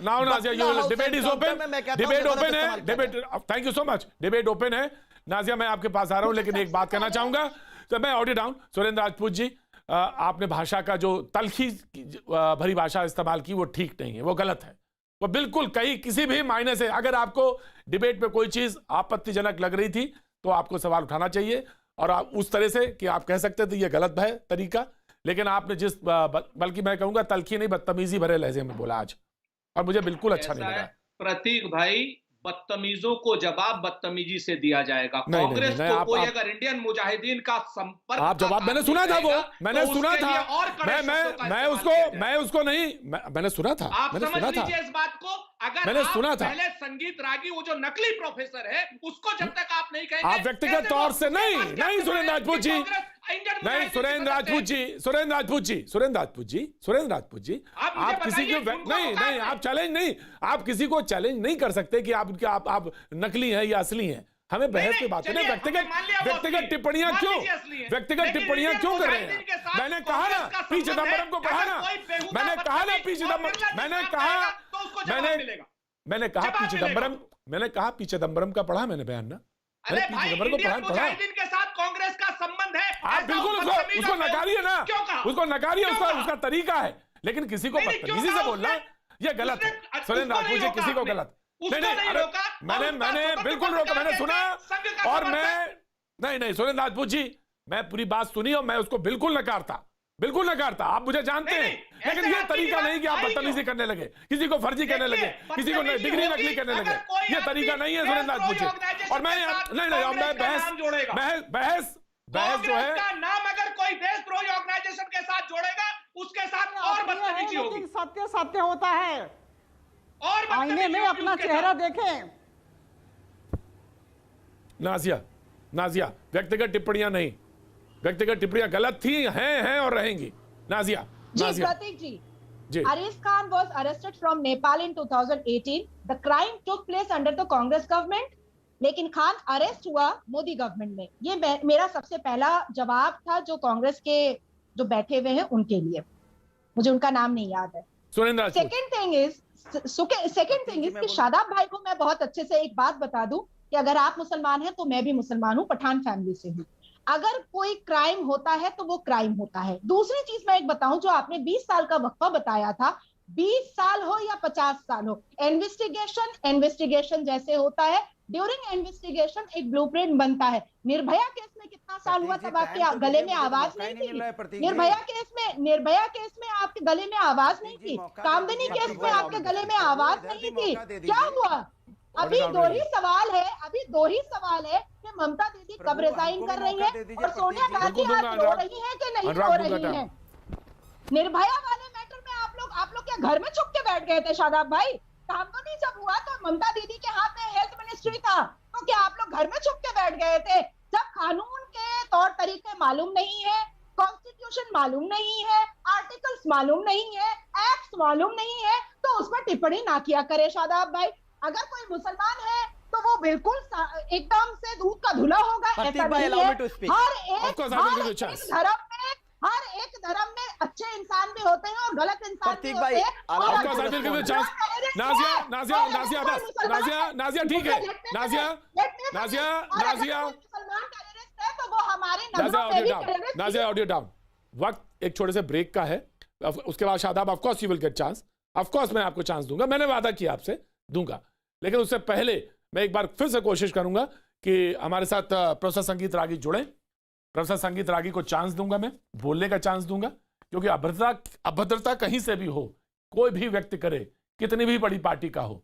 debate is open. Debate open है. Debate. Thank you so much. Debate open है. नाजिया, मैं आपके पास आ रहा हूं, लेकिन एक बात कहना चाहूंगा। तो मैं ऑडियो डाउन। सुरेंद्र राजपूत जी, आपने भाषा का जो तलखी भरी भाषा इस्तेमाल की, वो ठीक नहीं है, वो गलत है, वो बिल्कुल कहीं किसी भी मायने से। अगर आपको डिबेट में कोई चीज आपत्तिजनक लग रही थी तो आपको सवाल उठाना चाहिए, और आप उस तरह से कि आप कह सकते थे ये गलत है तरीका, लेकिन आपने बल्कि मैं कहूंगा तलखी नहीं, बदतमीजी भरे लहजे में बोला आज, और मुझे बिल्कुल अच्छा नहीं लगा। प्रतीक भाई, बदतमीजों को जवाब बदतमीजी से दिया जाएगा। नहीं, कांग्रेस नहीं, को आप- कोई आप- अगर इंडियन मुजाहिदीन का संपर्क आप जवाब, मैंने सुना था वो, मैंने सुना था, मैं उसको नहीं, मैंने सुना था, आप मैंने समझ सुना था, लीजिए इस बात को। अगर मैंने आप सुना था। पहले संगीत रागी, वो जो नकली प्रोफेसर है, उसको जब तक आप नहीं कहेंगे, आप व्यक्तिगत तौर से नहीं, नहीं सुरेंद्र राजपूत जी, नहीं सुरेंद्र राजपूत जी, सुरेंद्र राजपूत जी, सुरेंद्र राजपूत जी, सुरेंद्र राजपूत जी, आप किसी को नहीं, नहीं, आप चैलेंज नहीं, आप किसी को चैलेंज नहीं कर सकते कि आप नकली हैं या असली हैं। हमें बहस की बात है, व्यक्तिगत टिप्पणियां क्यों, व्यक्तिगत टिप्पणियां क्यों कर रहे हैं? मैंने कहा ना पी चिदंबरम को पढ़ा ना, मैंने कहा ना पी चिदंबरम, मैंने कहा पी चिदंबरम, मैंने कहा पी चिदंबरम का पढ़ा मैंने बयान ना, अरे भाई, इंडियन मुजाहिदीन के साथ कांग्रेस का संबंध है। आप बिल्कुल उसको नकारिए ना, उसको नकारिए, उसका तरीका है, लेकिन किसी को बदतमीजी से बोलना ये गलत है। सुरेंद्र राजपूत जी, किसी को गलत नहीं, अरे मैंने बिल्कुल रोका, मैंने सुना, और मैं नहीं सुरेंद्र राजपूत जी, मैं पूरी बात सुनी और मैं उसको बिल्कुल नकारता, आप मुझे जानते हैं, लेकिन ये तरीका नहीं कि आप बदतमीजी करने लगे, किसी को फर्जी करने लगे, किसी को डिग्री नकली करने लगे, ये तरीका नहीं है सुरेंद्र राजपूत जी। और मैं बहस जो है, नाम अगर कोई देशद्रोही ऑर्गेनाइजेशन के साथ जोड़ेगा, उसके साथ और बदतमीजी होगी। लेकिन सत्य सत्य होता है, और आईने में अपना चेहरा देखें। नाजिया, व्यक्तिगत टिप्पणियां नहीं, व्यक्तिगत टिप्पणियां गलत थी, हैं और रहेंगी। नाजिया, प्रतीक जी, Aris Khan was arrested from Nepal in 2018. The crime took place under the Congress government. लेकिन खान अरेस्ट हुआ मोदी गवर्नमेंट में। ये मेरा सबसे पहला जवाब था जो कांग्रेस के जो बैठे हुए हैं उनके लिए, मुझे उनका नाम नहीं याद है। सेकंड थिंग इज कि शादाब भाई को मैं बहुत अच्छे से एक बात बता दूं कि अगर आप मुसलमान हैं तो मैं भी मुसलमान हूं, पठान फैमिली से हूं। अगर कोई क्राइम होता है तो वो क्राइम होता है। दूसरी चीज मैं एक बताऊं, जो आपने 20 साल का वक्फा बताया था, 20 साल हो या 50 साल हो, इन्वेस्टिगेशन जैसे होता है, ड्यूरिंग इन्वेस्टिगेशन एक ब्लूप्रिंट बनता है। निर्भया केस में कितना साल हुआ तब आपके गले में आवाज नहीं थी? निर्भया केस में आपके गले में आवाज नहीं थी? कामदनी केस में आपके गले में आवाज नहीं थी? क्या हुआ? अभी दो ही सवाल है कि ममता दीदी कब रिजाइन कर रही है और सोनिया गांधी आज रो रही है कि नहीं रो रही है। निर्भया वाले मैटर में आप लोग क्या घर में छुप के बैठ गए थे शादाब भाई? कामदनी जब हुआ तो ममता दीदी के हाथ में हेल्थ मिनिस्ट्री था, तो क्या आप लोग घर में छुप के बैठ गए थे? जब कानून के तौर तरीके मालूम नहीं है, कॉन्स्टिट्यूशन मालूम नहीं है, आर्टिकल्स मालूम नहीं है, एक्ट मालूम नहीं है, तो उसमें टिप्पणी ना किया करे शादाब भाई। अगर कोई मुसलमान है तो वो बिल्कुल एकदम से दूध का धुला होगा, ऐसा नहीं है। हर एक धर्म में अच्छे इंसान भी होते हैं और गलत इंसान भी होते हैं। नाजिया ठीक है, नाजिया ऑडियो डाउन। वक्त एक छोटे से ब्रेक का है, उसके बाद Shadab of course you will get chance, of course मैं आपको चांस दूंगा, मैंने वादा किया आपसे दूंगा, लेकिन उससे पहले मैं एक बार फिर से कोशिश करूंगा कि हमारे साथ प्रोफेसर संगीत रागी जुड़े। प्रोफेसर संगीत रागी को चांस दूंगा, मैं बोलने का चांस दूंगा, क्योंकि अभद्रता कहीं से भी हो, कोई भी व्यक्ति करे, कितनी भी बड़ी पार्टी का हो,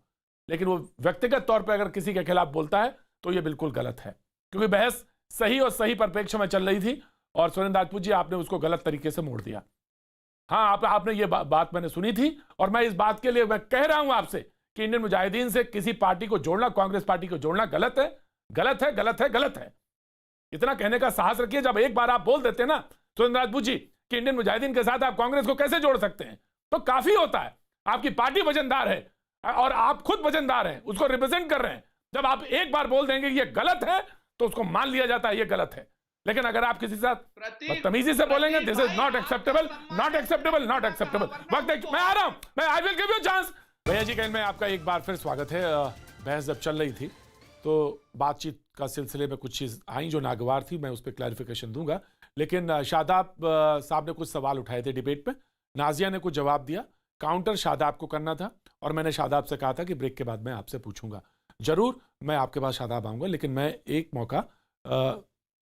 लेकिन वो व्यक्तिगत तौर पर अगर किसी के खिलाफ बोलता है तो ये बिल्कुल गलत है, क्योंकि बहस सही और सही परिप्रेक्ष्य में चल रही थी और सुरेंद्र राजपूत जी आपने उसको गलत तरीके से मोड़ दिया। हाँ, आपने ये बात मैंने सुनी थी और मैं इस बात के लिए मैं कह रहा हूं आपसे कि इंडियन मुजाहिदीन से किसी पार्टी को जोड़ना, कांग्रेस पार्टी को जोड़ना गलत है, गलत है, गलत है, गलत है। इतना कहने का साहस रखिए। जब एक बार आप बोल देते ना सुरेंद्र राजपूत जी कि इंडियन मुजाहिदीन के साथ आप कांग्रेस को कैसे जोड़ सकते हैं, तो काफी होता है। आपकी पार्टी वजनदार है और आप खुद वजनदार हैं, उसको रिप्रेजेंट कर रहे हैं। जब आप एक बार बोल देंगे ये गलत है तो उसको मान लिया जाता है ये गलत है, लेकिन अगर आप किसी के साथ बदतमीजी से बोलेंगे, this is not acceptable, not acceptable, not acceptable. वक्त मैं आ रहा हूं, आई विल गिव यू चांस। भैया जी कहीं में आपका एक बार फिर स्वागत है। बहस जब चल रही थी तो बातचीत का सिलसिले में कुछ चीज़ आई जो नागवार थी, मैं उस पर क्लैरिफिकेशन दूंगा, लेकिन शादाब साहब ने कुछ सवाल उठाए थे डिबेट पे, नाजिया ने कुछ जवाब दिया, काउंटर शादाब को करना था और मैंने शादाब से कहा था कि ब्रेक के बाद मैं आपसे पूछूंगा। जरूर मैं आपके पास शादाब आऊंगा, लेकिन मैं एक मौका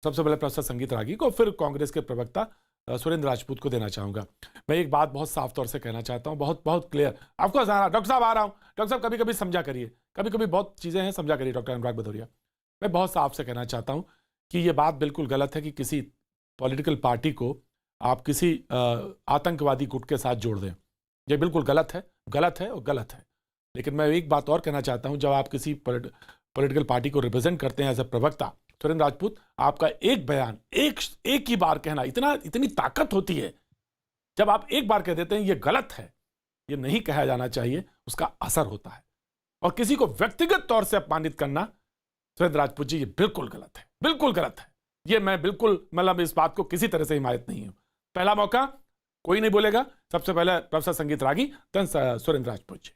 सबसे पहले प्रोफेसर संगीत रागी को, फिर कांग्रेस के प्रवक्ता सुरेंद्र राजपूत को देना चाहूंगा। मैं एक बात बहुत साफ तौर से कहना चाहता हूं, बहुत बहुत क्लियर। ऑफकोर्स डॉक्टर साहब आ रहा हूं। डॉक्टर साहब कभी कभी समझा करिए, कभी कभी बहुत चीजें हैं, समझा करिए डॉक्टर अनुराग भदौरिया। मैं बहुत साफ से कहना चाहता हूं कि ये बात बिल्कुल गलत है कि किसी पॉलिटिकल पार्टी को आप किसी आतंकवादी गुट के साथ जोड़ दें। ये बिल्कुल गलत है, गलत है और गलत है। लेकिन मैं एक बात और कहना चाहता हूं, जब आप किसी पॉलिटिकल पार्टी को रिप्रेजेंट करते हैं एज ए प्रवक्ता, सुरेंद्र राजपूत, आपका एक बयान, एक ही बार कहना, इतनी ताकत होती है। जब आप एक बार कह देते हैं ये गलत है, ये नहीं कहा जाना चाहिए, उसका असर होता है। और किसी को व्यक्तिगत तौर से अपमानित करना, सुरेंद्र राजपूत जी, ये बिल्कुल गलत है, बिल्कुल गलत है। ये मैं बिल्कुल मतलब इस बात को किसी तरह से हिमायत नहीं हूं। पहला मौका कोई नहीं बोलेगा, सबसे पहले प्रोफेसर संगीत रागी, देन सुरेंद्र राजपूत जी।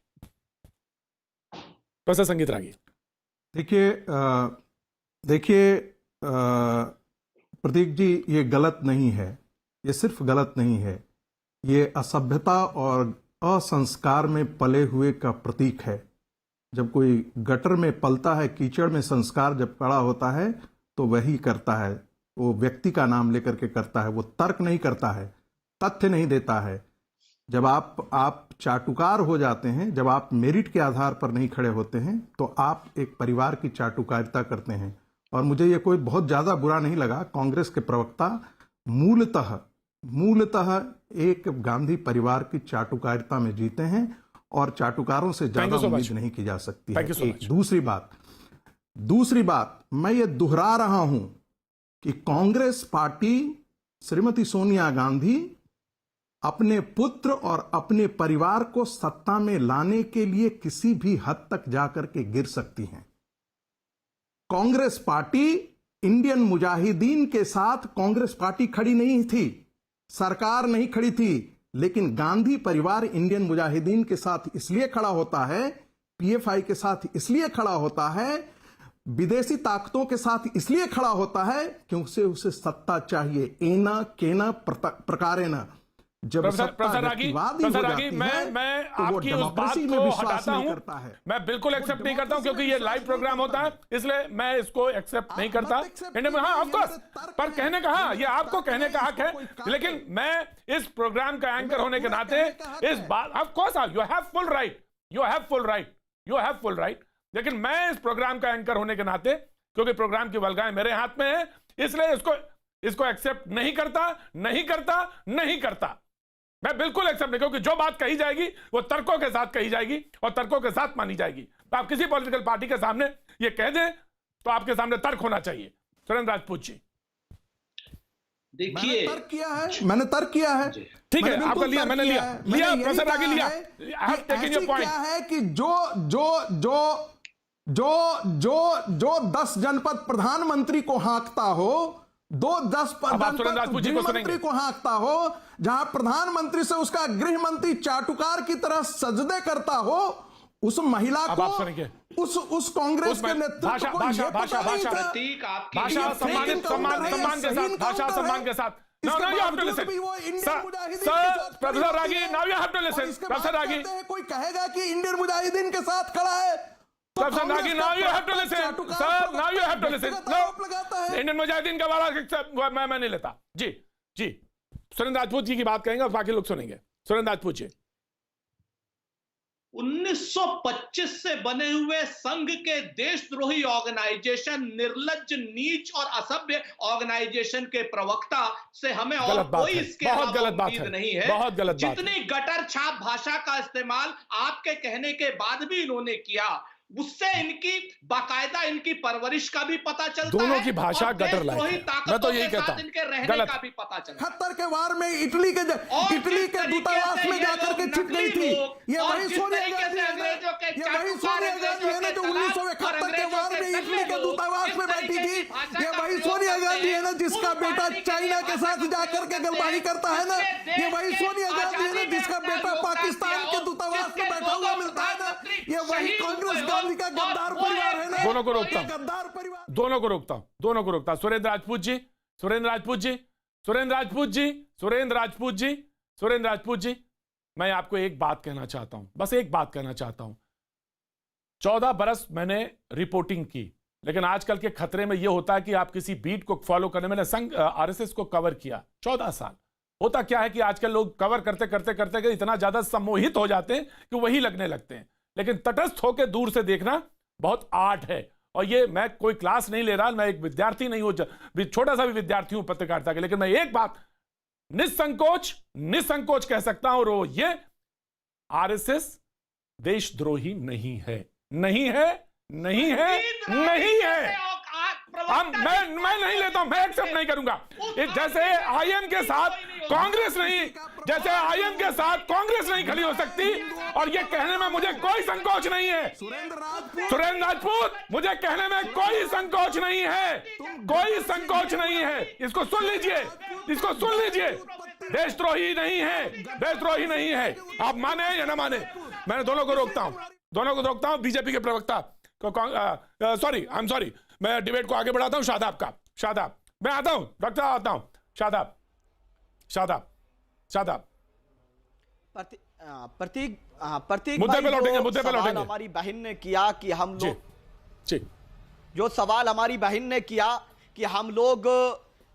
प्रोफेसर संगीत रागी। देखिए प्रतीक जी, ये गलत नहीं है, ये सिर्फ गलत नहीं है, ये असभ्यता और असंस्कार में पले हुए का प्रतीक है। जब कोई गटर में पलता है, कीचड़ में संस्कार जब पड़ा होता है तो वही करता है, वो व्यक्ति का नाम लेकर के करता है, वो तर्क नहीं करता है, तथ्य नहीं देता है। जब आप चाटुकार हो जाते हैं, जब आप मेरिट के आधार पर नहीं खड़े होते हैं, तो आप एक परिवार की चाटुकारिता करते हैं। और मुझे ये कोई बहुत ज्यादा बुरा नहीं लगा। कांग्रेस के प्रवक्ता मूलतः एक गांधी परिवार की चाटुकारिता में जीते हैं और चाटुकारों से ज्यादा उम्मीद नहीं की जा सकती है। दूसरी बात मैं ये दोहरा रहा हूं कि कांग्रेस पार्टी, श्रीमती सोनिया गांधी अपने पुत्र और अपने परिवार को सत्ता में लाने के लिए किसी भी हद तक जाकर के गिर सकती हैं। कांग्रेस पार्टी इंडियन मुजाहिदीन के साथ कांग्रेस पार्टी खड़ी नहीं थी, सरकार नहीं खड़ी थी, लेकिन गांधी परिवार इंडियन मुजाहिदीन के साथ इसलिए खड़ा होता है, पीएफआई के साथ इसलिए खड़ा होता है, विदेशी ताकतों के साथ इसलिए खड़ा होता है क्योंकि उसे सत्ता चाहिए, एना केना प्रकारेण। जब प्रोफेसर रागी, मैं आपकी उस बात को हटाता हूं। मैं बिल्कुल एक्सेप्ट नहीं करता हूं क्योंकि ये लाइव प्रोग्राम होता है, इसलिए मैं इसको एक्सेप्ट नहीं करता। हाँ ऑफ कोर्स, पर कहने का, हाँ, ये आपको कहने का हक है, लेकिन मैं इस प्रोग्राम का एंकर होने के नाते इस बात, of course you have full right, you have full right, लेकिन मैं इस प्रोग्राम का एंकर होने के नाते, क्योंकि प्रोग्राम की वल्गाएं मेरे हाथ में है, इसलिए इसको एक्सेप्ट नहीं करता। मैं बिल्कुल एक्सेप्ट नहीं, क्योंकि जो बात कही जाएगी वो तर्कों के साथ कही जाएगी और तर्कों के साथ मानी जाएगी। तो आप किसी पॉलिटिकल पार्टी के सामने ये कह दें तो आपके सामने तर्क होना चाहिए। सुरेंद्र राजपूत जी, देखिए, मैंने तर्क किया है, ठीक है, आपका लिया, मैंने लिया प्रोफेसर रागी लिया। I have taken your point. क्या है कि जो 10 जनपद प्रधानमंत्री को हाँकता हो, 10 मंत्री को हाँकता हो, जहां प्रधानमंत्री से उसका गृह मंत्री चाटुकार की तरह सजदे करता हो, उस महिला को, उस कांग्रेस के नेतृत्व को सम्मान के साथ professor Ragi, now you have to listen. Professor Ragi, कोई कहेगा कि इंडियन मुजाहिदीन के साथ खड़ा है, professor Ragi, now you have to listen sir, now you have to listen. Indian Mujahideen का वाला मैं नहीं लेता। जी, सुरेंद्र राजपूत जी की बात करेंगे और बाकी लोग सुनेंगे। सुरेंद्र राजपूत जी, 1925 से बने हुए संघ के देशद्रोही ऑर्गेनाइजेशन, निर्लज्ज, नीच और असभ्य ऑर्गेनाइजेशन के प्रवक्ता से हमें और कोई इसके अलावा उम्मीद नहीं है। बहुत गलत बात है। जितनी गटर छाप भाषा का इस्तेमाल आपके कहने के बाद भी इन्होंने किया, उससे इनकी बाकायदा इनकी परवरिश का भी पता चलता है। दोनों की भाषा गटर लायक है, मैं तो यही कहता हूं। इनके रहने का भी पता चलता है। 78 के वार में इटली के दूतावास में जाकर के छिप गई थी। ये वही सोनिया गांधी है ना जो 1971 के वार में इटली के दूतावास में बैठी थी। ये वही सोनिया गांधी है ना जिसका बेटा चाइना के साथ जाकर के गलबानी करता है ना। ये वही सोनिया गांधी है ना जिसका बेटा पाकिस्तान के दूतावास में बैठा हुआ मिलता है ना। ये वही कांग्रेस का गद्दार परिवार है ना। दोनों को रोकता हूं, दोनों को रोकता हूं। सुरेंद्र राजपूत जी, मैं आपको एक बात कहना चाहता हूं, बस एक बात कहना चाहता हूं। 14 बरस मैंने रिपोर्टिंग की, लेकिन आजकल के खतरे में यह होता है कि आप किसी बीट को फॉलो करने में, संघ आरएसएस को कवर किया 14 साल, होता क्या है कि आजकल लोग कवर करते करते करते इतना ज्यादा सम्मोहित हो जाते हैं कि वही लगने लगते हैं। लेकिन तटस्थ होकर दूर से देखना बहुत आर्ट है। और ये मैं कोई क्लास नहीं ले रहा, मैं एक विद्यार्थी नहीं हूं, छोटा सा भी विद्यार्थी हूं पत्रकारिता के, लेकिन मैं एक बात निसंकोच कह सकता हूं, और वो ये, आरएसएस देशद्रोही नहीं है, नहीं है, नहीं है, नहीं है। मैं नहीं लेता हूं, मैं एक्सेप्ट नहीं करूंगा। जैसे आईएम के साथ कांग्रेस नहीं, जैसे आईएम के साथ कांग्रेस नहीं खड़ी हो सकती, और ये कहने में मुझे कोई संकोच नहीं है। सुरेंद्र राजपूत, मुझे कहने में कोई संकोच नहीं है, कोई संकोच नहीं है। इसको सुन लीजिए, इसको सुन लीजिए। देशद्रोही नहीं है, देशद्रोही नहीं है। आप माने या ना माने, मैं दोनों को रोकता हूं, बीजेपी के प्रवक्ता को, सॉरी, मैं डिबेट को आगे बढ़ाता हूं। शादाब, मैं आता हूं, डॉक्टर आता हूं। शादाब, प्रतीक मुद्दे पे लौटेंगे। हमारी बहन ने किया कि हम लोग, जी, जो सवाल हमारी बहन ने किया कि हम लोग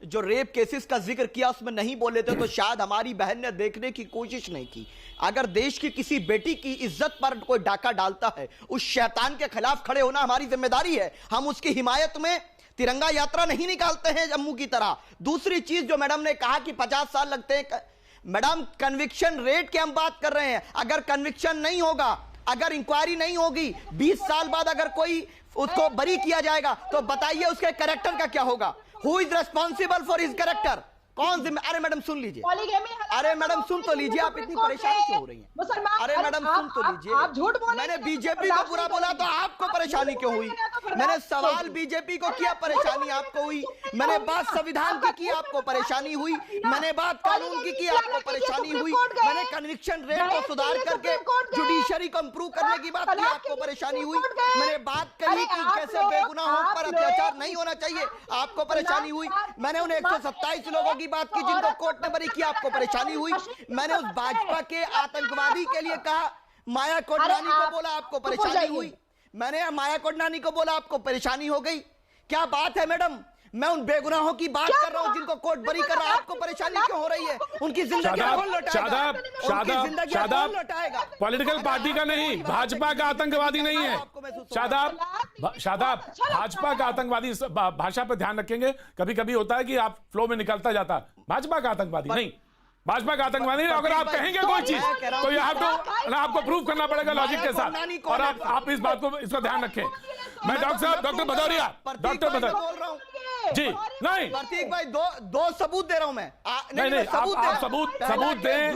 जो रेप केसेस का जिक्र किया उसमें नहीं बोले थे, तो शायद हमारी बहन ने देखने की कोशिश नहीं की। अगर देश की किसी बेटी की इज्जत पर कोई डाका डालता है, उस शैतान के खिलाफ खड़े होना हमारी जिम्मेदारी है। हम उसकी हिमायत में तिरंगा यात्रा नहीं निकालते हैं जम्मू की तरह। दूसरी चीज जो मैडम ने कहा कि 50 साल लगते हैं, मैडम कन्विक्शन रेट की हम बात कर रहे हैं। अगर कन्विक्शन नहीं होगा, अगर इंक्वायरी नहीं होगी, 20 साल बाद अगर कोई उसको बरी किया जाएगा, तो बताइए उसके कैरेक्टर का क्या होगा? Who is responsible for his character? कौन जिम्मे? अरे मैडम सुन लीजिए, अरे मैडम सुन तो लीजिए, आप इतनी परेशान क्यों हो रही हैं? अरे मैडम सुन तो लीजिए, मैंने बीजेपी को बुरा बोला तो आपको परेशानी क्यों हुई? मैंने सवाल बीजेपी को किया, परेशानी आपको हुई। मैंने बात संविधान की की, आपको परेशानी हुई। मैंने बात कानून की आपको परेशानी हुई। मैंने कन्विक्शन रेट को सुधार करके जुडिशरी को इंप्रूव करने की बात की, आपको परेशानी हुई। मैंने बात कही कि कैसे बेगुनाहों पर अत्याचार नहीं होना चाहिए, आपको परेशानी हुई। मैंने उन 127 लोगों की बात की जिनको कोर्ट ने बरी किया, आपको परेशानी हुई। मैंने उस भाजपा के आतंकवादी के लिए कहा, माया कोडनानी को बोला, आपको परेशानी हुई। मैंने माया कोडनानी को बोला, आपको परेशानी हो गई। क्या बात है मैडम? मैं उन बेगुनाहों की बात कर रहा हूं जिनको कोर्ट बरी कर रहा है, आपको परेशानी क्यों हो रही है? उनकी जिंदगी कौन लौटाएगा? पॉलिटिकल पार्टी का नहीं, भाजपा का आतंकवादी नहीं है। शादाब, भाजपा का आतंकवादी, भाषा पे ध्यान रखेंगे। कभी कभी होता है कि आप फ्लो में निकलता जाता। भाजपा का आतंकवादी नहीं, भाजपा का आतंकवादी नहीं। अगर आप कहेंगे कोई चीज तो ये आपको प्रूव करना पड़ेगा लॉजिक के साथ, और आप इस बात को, इसका ध्यान रखें। मैं डॉक्टर भदौरिया जी, नहीं प्रतीक भाई, दो सबूत दे रहा हूं मैं। नहीं, आप सबूत दें।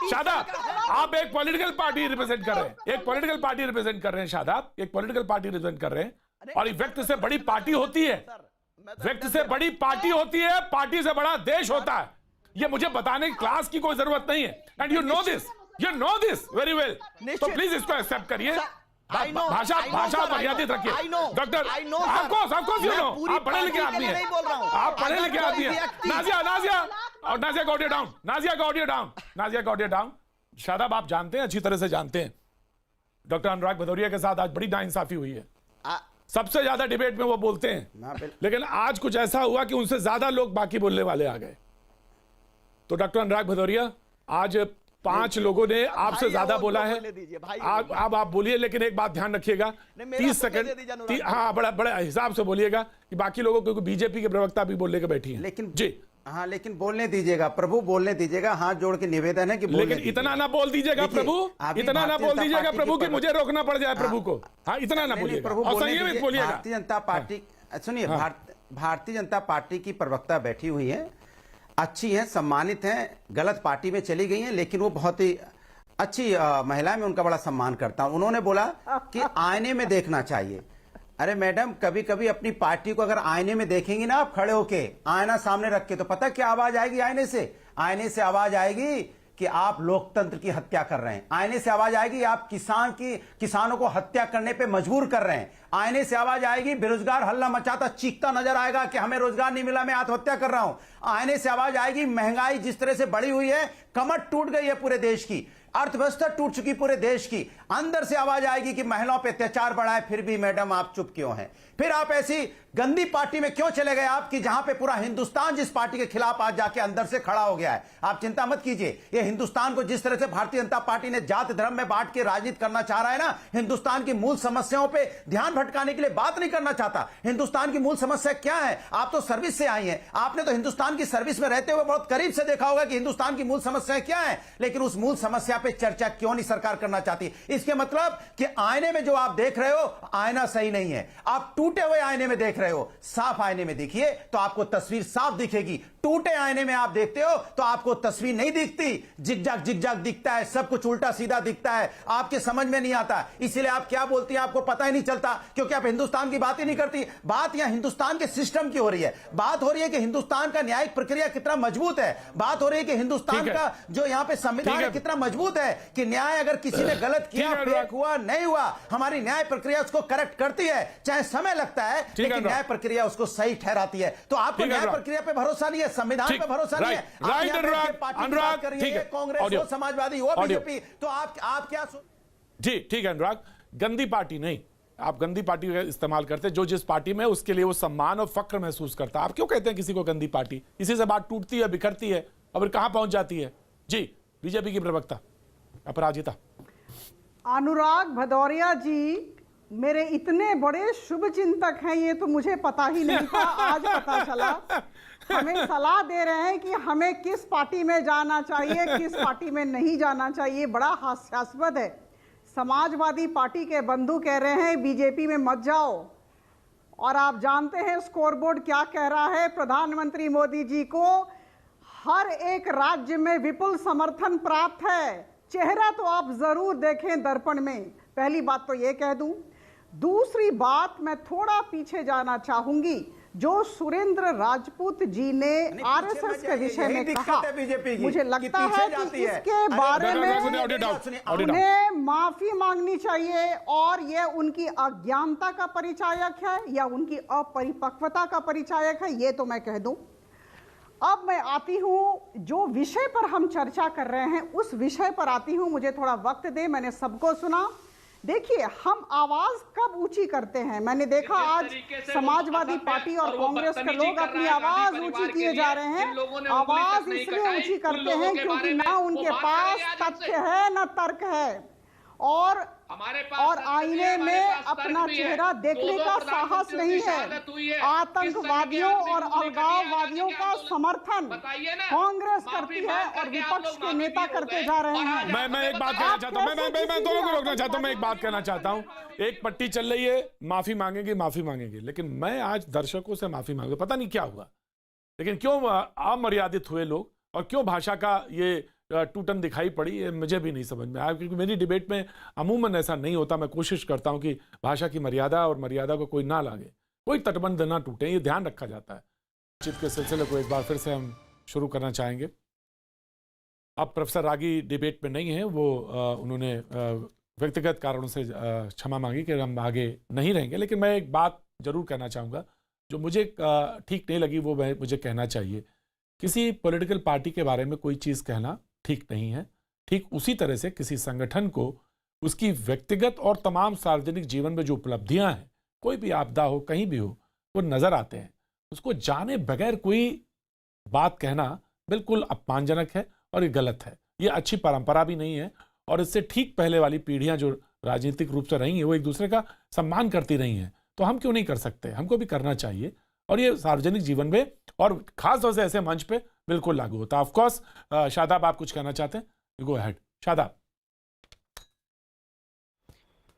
शादाब, आप एक पॉलिटिकल पार्टी रिप्रेजेंट कर रहे हैं, एक पॉलिटिकल पार्टी रिप्रेजेंट कर रहे हैं। शादाब एक पॉलिटिकल पार्टी रिप्रेजेंट कर रहे हैं, और व्यक्ति से बड़ी पार्टी होती है, व्यक्ति से बड़ी पार्टी होती है, पार्टी से बड़ा देश होता है। ये मुझे बताने की क्लास की कोई जरूरत नहीं है, and you know this very well. तो प्लीज इसको एक्सेप्ट करिए। भाषा मर्यादित रखिए। डॉक्टर, आपको यू नो, आप पढ़े लिखे आदमी हैं, आप पढ़े लिखे आदमी हैं। Nazia got it down. Shadab, आप जानते हैं, अच्छी तरह से जानते हैं, डॉक्टर अनुराग भदौरिया के साथ आज बड़ी नाइंसाफी हुई है। सबसे ज्यादा डिबेट में वो बोलते हैं, लेकिन आज कुछ ऐसा हुआ कि उनसे ज्यादा लोग बाकी बोलने वाले आ गए। तो डॉक्टर अनुराग भदौरिया, आज 5 लोगों ने आपसे ज्यादा बोला है। अब आप बोलिए, लेकिन एक बात ध्यान रखिएगा, 30 सेकंड, हाँ, बड़ा हिसाब से बोलिएगा कि बाकी लोगों को, बीजेपी के प्रवक्ता भी बोलने के बैठी हैं। लेकिन जी, हाँ, लेकिन बोलने दीजिएगा प्रभु, बोलने दीजिएगा। हाथ जोड़ के निवेदन है कि लेकिन इतना ना बोल दीजिएगा प्रभु, इतना ना बोल दीजिएगा प्रभु कि मुझे रोकना पड़ जाए प्रभु को। हाँ, इतना ना बोलिएगा, और संयमित बोलिएगा। भारतीय जनता पार्टी, सुनिए, भारतीय जनता पार्टी की प्रवक्ता बैठी हुई है, अच्छी है, सम्मानित है, गलत पार्टी में चली गई है, लेकिन वो बहुत ही अच्छी महिला है, मैं उनका बड़ा सम्मान करता हूं। उन्होंने बोला कि आईने में देखना चाहिए। अरे मैडम, कभी कभी अपनी पार्टी को अगर आईने में देखेंगी ना, आप खड़े होके आईना सामने रख के, तो पता क्या आवाज आएगी? आईने से आवाज आएगी कि आप लोकतंत्र की हत्या कर रहे हैं। आईने से आवाज आएगी आप किसानों को हत्या करने पे मजबूर कर रहे हैं। आईने से आवाज आएगी बेरोजगार हल्ला मचाता चीखता नजर आएगा कि हमें रोजगार नहीं मिला, मैं आत्महत्या कर रहा हूं। आईने से आवाज आएगी महंगाई जिस तरह से बढ़ी हुई है, कमर टूट गई है पूरे देश की, अर्थव्यवस्था टूट चुकी पूरे देश की। अंदर से आवाज आएगी कि महिलाओं पे अत्याचार बढ़ा है, फिर भी मैडम आप चुप क्यों हैं? फिर आप ऐसी गंदी पार्टी में क्यों चले गए आप कि जहां पे पूरा हिंदुस्तान जिस पार्टी के खिलाफ आज जाके अंदर से खड़ा हो गया है। आप चिंता मत कीजिए, ये हिंदुस्तान को जिस तरह से भारतीय जनता पार्टी ने जात धर्म में बांट के राजनीति करना चाह रहा है ना, हिंदुस्तान की मूल समस्याओं पे ध्यान भटकाने के लिए बात नहीं करना चाहता। हिंदुस्तान की मूल समस्या क्या है? आप तो सर्विस से आई हैं, आपने तो हिंदुस्तान की सर्विस में रहते हुए बहुत करीब से देखा होगा कि हिंदुस्तान की मूल समस्याएं क्या है, लेकिन उस मूल समस्या पे चर्चा क्यों नहीं सरकार करना चाहती? इसके मतलब कि आईने में जो आप देख रहे हो, आईना सही नहीं है। आप टूटे हुए आईने में देख रहे हो, साफ आईने में देखिए तो आपको तस्वीर साफ दिखेगी। टूटे आईने में आप देखते हो तो आपको तस्वीर नहीं दिखती, जिगजाग जिगजाग दिखता है, सब कुछ उल्टा सीधा दिखता है, आपके समझ में नहीं आता। इसीलिए आप क्या बोलती हैं आपको पता ही नहीं चलता, क्योंकि आप हिंदुस्तान की बात ही नहीं करती। बात यहां हिंदुस्तान के सिस्टम की हो रही है, बात हो रही है कि हिंदुस्तान का न्यायिक प्रक्रिया कितना मजबूत है, बात हो रही है कि हिंदुस्तान का जो यहां पे संविधान है कितना मजबूत है, कि न्याय अगर किसी ने गलत किया, फेक हुआ, नहीं हुआ, हमारी न्याय प्रक्रिया उसको करेक्ट करती है, चाहे समय लगता है, लेकिन न्याय प्रक्रिया उसको सही ठहराती है। तो आपको न्याय प्रक्रिया पे भरोसा नहीं है, संविधान पे भरोसा नहीं है। अनुराग कांग्रेस हो, समाजवादी हो, बीजेपी, तो आप क्या जी ठीक है अनुराग, गंदी पार्टी नहीं, आप गंदी पार्टी का इस्तेमाल करते हैं। जो जिस पार्टी में उसके लिए वो सम्मान और फक्र महसूस करता है। आप क्यों कहते हैं किसी को गंदी पार्टी? इसी से बात टूटती है, बिखरती है और फिर कहां पहुंच जाती है। जी बीजेपी की प्रवक्ता अपराजिता। अनुराग भदौरिया जी मेरे इतने बड़े शुभ चिंतक हैं, ये तो मुझे पता ही नहीं था, आज पता चला। हमें सलाह दे रहे हैं कि हमें किस पार्टी में जाना चाहिए, किस पार्टी में नहीं जाना चाहिए। बड़ा हास्यास्पद है। समाजवादी पार्टी के बंधु कह रहे हैं बीजेपी में मत जाओ, और आप जानते हैं स्कोरबोर्ड क्या कह रहा है? प्रधानमंत्री मोदी जी को हर एक राज्य में विपुल समर्थन प्राप्त है। चेहरा तो आप जरूर देखें दर्पण में। पहली बात तो ये कह दूं। दूसरी बात, मैं थोड़ा पीछे जाना चाहूंगी। जो सुरेंद्र राजपूत जी ने आरएसएस के विषय में कहा, मुझे लगता है कि इसके बारे में उन्हें माफी मांगनी चाहिए, और यह उनकी अज्ञानता का परिचायक है या उनकी अपरिपक्वता का परिचायक है, ये तो मैं कह दूं। अब मैं आती हूं जो विषय पर हम चर्चा कर रहे हैं, उस विषय पर आती हूं। मुझे थोड़ा वक्त दे, मैंने सबको सुना। देखिए, हम आवाज कब ऊंची करते हैं? मैंने देखा आज समाजवादी पार्टी और कांग्रेस के लोग अपनी आवाज ऊंची किए जा रहे हैं। आवाज इसलिए ऊंची करते हैं क्योंकि ना उनके पास तथ्य है ना तर्क है, और आईने में अपना चेहरा देखने का साहस नहीं है। आतंकवादियों और अलगाववादियों का समर्थन कांग्रेस करती है और विपक्ष के नेता करते जा रहे हैं। मैं एक बात कहना चाहता हूं, मैं दोनों को रोकना चाहता हूं। मैं एक बात कहना चाहता हूं, एक पट्टी चल रही है, माफी मांगेंगे, लेकिन मैं आज दर्शकों से माफी मांगू, पता नहीं क्या हुआ, लेकिन क्यों अमर्यादित हुए लोग और क्यों भाषा का ये टूटन दिखाई पड़ी, ये मुझे भी नहीं समझ में आया। क्योंकि मेरी डिबेट में अमूमन ऐसा नहीं होता। मैं कोशिश करता हूं कि भाषा की मर्यादा और मर्यादा को कोई ना लागे, कोई तटबंध ना टूटे, ये ध्यान रखा जाता है। बातचीत के सिलसिले को एक बार फिर से हम शुरू करना चाहेंगे। अब प्रोफेसर रागी डिबेट में नहीं है, वो उन्होंने व्यक्तिगत कारणों से क्षमा मांगी कि हम आगे नहीं रहेंगे, लेकिन मैं एक बात जरूर कहना चाहूँगा जो मुझे ठीक नहीं लगी, वो मुझे कहना चाहिए। किसी पॉलिटिकल पार्टी के बारे में कोई चीज़ कहना ठीक नहीं है। ठीक उसी तरह से किसी संगठन को उसकी व्यक्तिगत और तमाम सार्वजनिक जीवन में जो उपलब्धियां हैं, कोई भी आपदा हो, कहीं भी हो, वो नजर आते हैं। उसको जाने बगैर कोई बात कहना बिल्कुल अपमानजनक है और ये गलत है। ये अच्छी परंपरा भी नहीं है, और इससे ठीक पहले वाली पीढ़ियां जो राजनीतिक रूप से रही हैं, वो एक दूसरे का सम्मान करती रही हैं। तो हम क्यों नहीं कर सकते? हमको भी करना चाहिए, और ये सार्वजनिक जीवन में और खास तौर से ऐसे मंच पे बिल्कुल लागू होता है। ऑफ कोर्स शादाब, आप कुछ कहना चाहते हैं? Go ahead Shadab.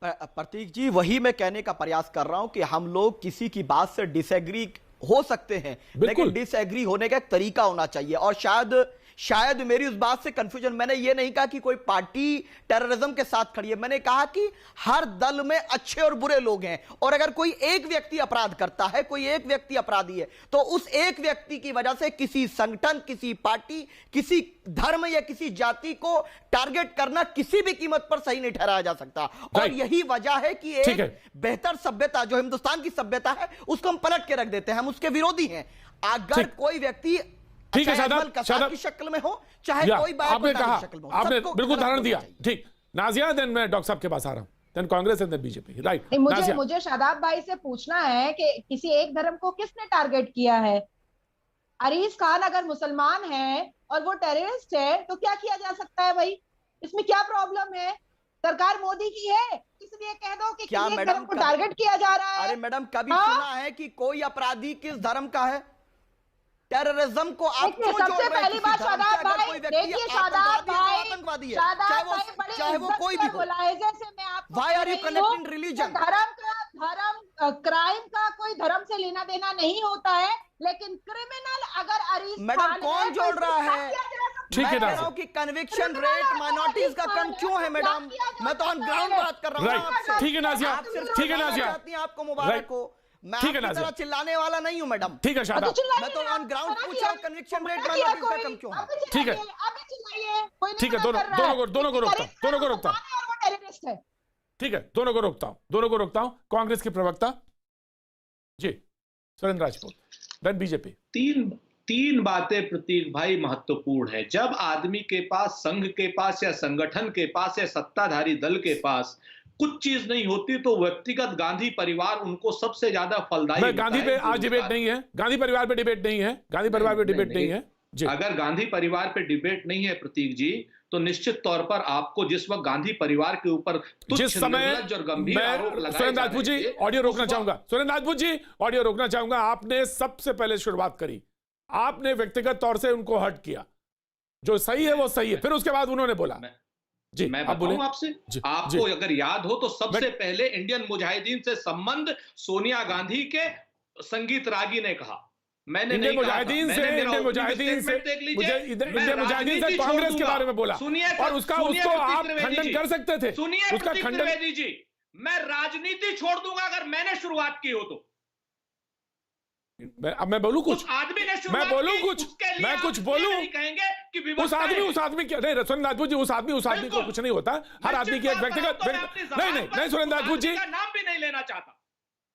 प्रतीक जी, वही मैं कहने का प्रयास कर रहा हूं कि हम लोग किसी की बात से डिसएग्री हो सकते हैं, लेकिन डिसएग्री होने का एक तरीका होना चाहिए। और शायद मेरी उस बात से कंफ्यूजन, मैंने ये नहीं कहा कि कोई पार्टी टेररिज्म के साथ खड़ी है, मैंने कहा कि हर दल में अच्छे और बुरे लोग हैं, और अगर कोई एक व्यक्ति अपराध करता है, कोई एक व्यक्ति अपराधी है, तो उस एक व्यक्ति की वजह से किसी संगठन, किसी पार्टी, किसी धर्म या किसी जाति को टारगेट करना किसी भी कीमत पर सही नहीं ठहराया जा सकता। और यही वजह है कि एक बेहतर सभ्यता जो हिंदुस्तान की सभ्यता है, उसको हम पलट के रख देते हैं, हम उसके विरोधी हैं। अगर कोई व्यक्ति ठीक है शादाब की शक्ल में हो, चाहे कोई आपने कहा, आपने बिल्कुल उदाहरण दिया। ठीक, नाजिया, देन मैं डॉक्टर साहब के पास आ रहा हूं। Then Congress and then BJP, right? नहीं, मुझे शादाब भाई से पूछना है कि किसी एक धर्म को किसने टारगेट किया है? अरीज खान अगर मुसलमान है और वो टेररिस्ट है तो क्या किया जा सकता है भाई? इसमें क्या प्रॉब्लम है? सरकार मोदी की है, इसलिए कह दो कि क्या किसी एक मैडम धर्म को टारगेट किया जा रहा है। अरे मैडम, कभी हाँ? सुना है कि कोई अपराधी किस धर्म का है? टेररिज्म को आप देखिए, क्यों जोड़ सबसे रहे हैं पहली किसी बात धर्म से? शादाब अगर भाई, कोई व्यक्ति देखिए शादाब आतंकवादी है भाई, तो आतंकवादी है, शादाब चाहे भाई बड़ी चाहे वो इज्जत कोई से भी हो। बोला है, जैसे मैं आपको Why कह are you रही connecting हूँ religion? कि क्राइम का कोई धर्म से लेना देना नहीं होता है, लेकिन क्रिमिनल अगर अरीज मैडम, खान कौन है, तो जोड़ इसको रहा क्या है? किया जा सकता ठीक है मैं कह नाज़िर। रहा हूं कि कन्विक्शन क्रिमिनल रेट अगर माइनॉरिटीज का अरीज कम खान क्यों है है, तो मैडम? क्या किया जा मैं तो ऑन सकता ग्राउंड है? बात कर रहा हूं राइट, आपसे। ठीक है नाज़िया, आप सिर्फ ठीक है चिल्लाना नाज़िया, चाहती हैं, आपको मुबारक राइट। हो। मैं ठीक है आपकी नाज़िया। तरह चिल्लाने वाला नहीं हूं मैडम। ठीक है शादाब, मैं तो ऑन ग्राउंड पूछ रहा हूं कन्विक्शन रेट माइनॉरिटीज का कम क्यों है? ठीक है। ठीक है, दोनों को रोकता हूं। टेररिस्ट है। ठीक है, दोनों को रोकता हूं। कांग्रेस की प्रवक्ता जी सुरेंद्र राजपूत, देन बीजेपी। तीन बातें प्रतीक भाई महत्वपूर्ण है। जब आदमी के पास, संघ के पास या संगठन के पास या सत्ताधारी दल के पास कुछ चीज नहीं होती तो व्यक्तिगत गांधी परिवार उनको सबसे ज्यादा फलदायी होता है। गांधी पे आज डिबेट नहीं है, गांधी परिवार पे डिबेट नहीं है, गांधी परिवार पे डिबेट नहीं है जी। अगर गांधी परिवार पे डिबेट नहीं है प्रतीक जी, तो निश्चित तौर पर आपको जिस वक्त गांधी परिवार के ऊपर जिस समय निर्लज्ज और गंभीर आरोप लगाए सुरेंद्र जा राजपूत जी रहे थे, ऑडियो रोकना उस वक्त- चाहूंगा, सुरेंद्र राजपूत जी ऑडियो रोकना चाहूंगा। आपने सबसे पहले शुरुआत करी, आपने व्यक्तिगत तौर से उनको हर्ट किया, जो सही है वो सही है, फिर उसके बाद उन्होंने बोला जी। मैं आप बोले बताऊं आपसे, जी, आपको जी। अगर याद हो तो सबसे पहले इंडियन मुजाहिदीन से संबंध सोनिया गांधी के संगीत रागी ने कहा। मैंने इंडियन नहीं कहा था। मुजाहिदीन मैंने से मेरा इंडियन opening मुजाहिदीन से statement देख लीजिए। मुझे मैं इंडियन मुजाहिदीन से राजनीति छोड़ कांग्रेस के दूंगा। बारे में बोला सुनिए और उसको आप खंडन कर सकते थे, सुनिए उसका प्रतीक खंडन। त्रिवेदी जी, मैं राजनीति छोड़ दूंगा अगर मैंने शुरुआत की हो तो। अब मैं बोलूं कुछ, उस आदमी ने शुरुआत मैं बोलूं की, कुछ, उसके लिए मैं आप कुछ ये बोलूं। नहीं कहेंगे कि उस विवशता है। आदमी क्या नहीं, सुरेंद्र राजपूत जी, उस आदमी को बिल्कुल। कुछ नहीं होता। हर मैं आदमी की एक चिंता व्यक्तिगत करता हूं, मैं अपनी नहीं जबान पर सुरेंद्र राजपूत जी आदमी का नाम भी नहीं लेना चाहता।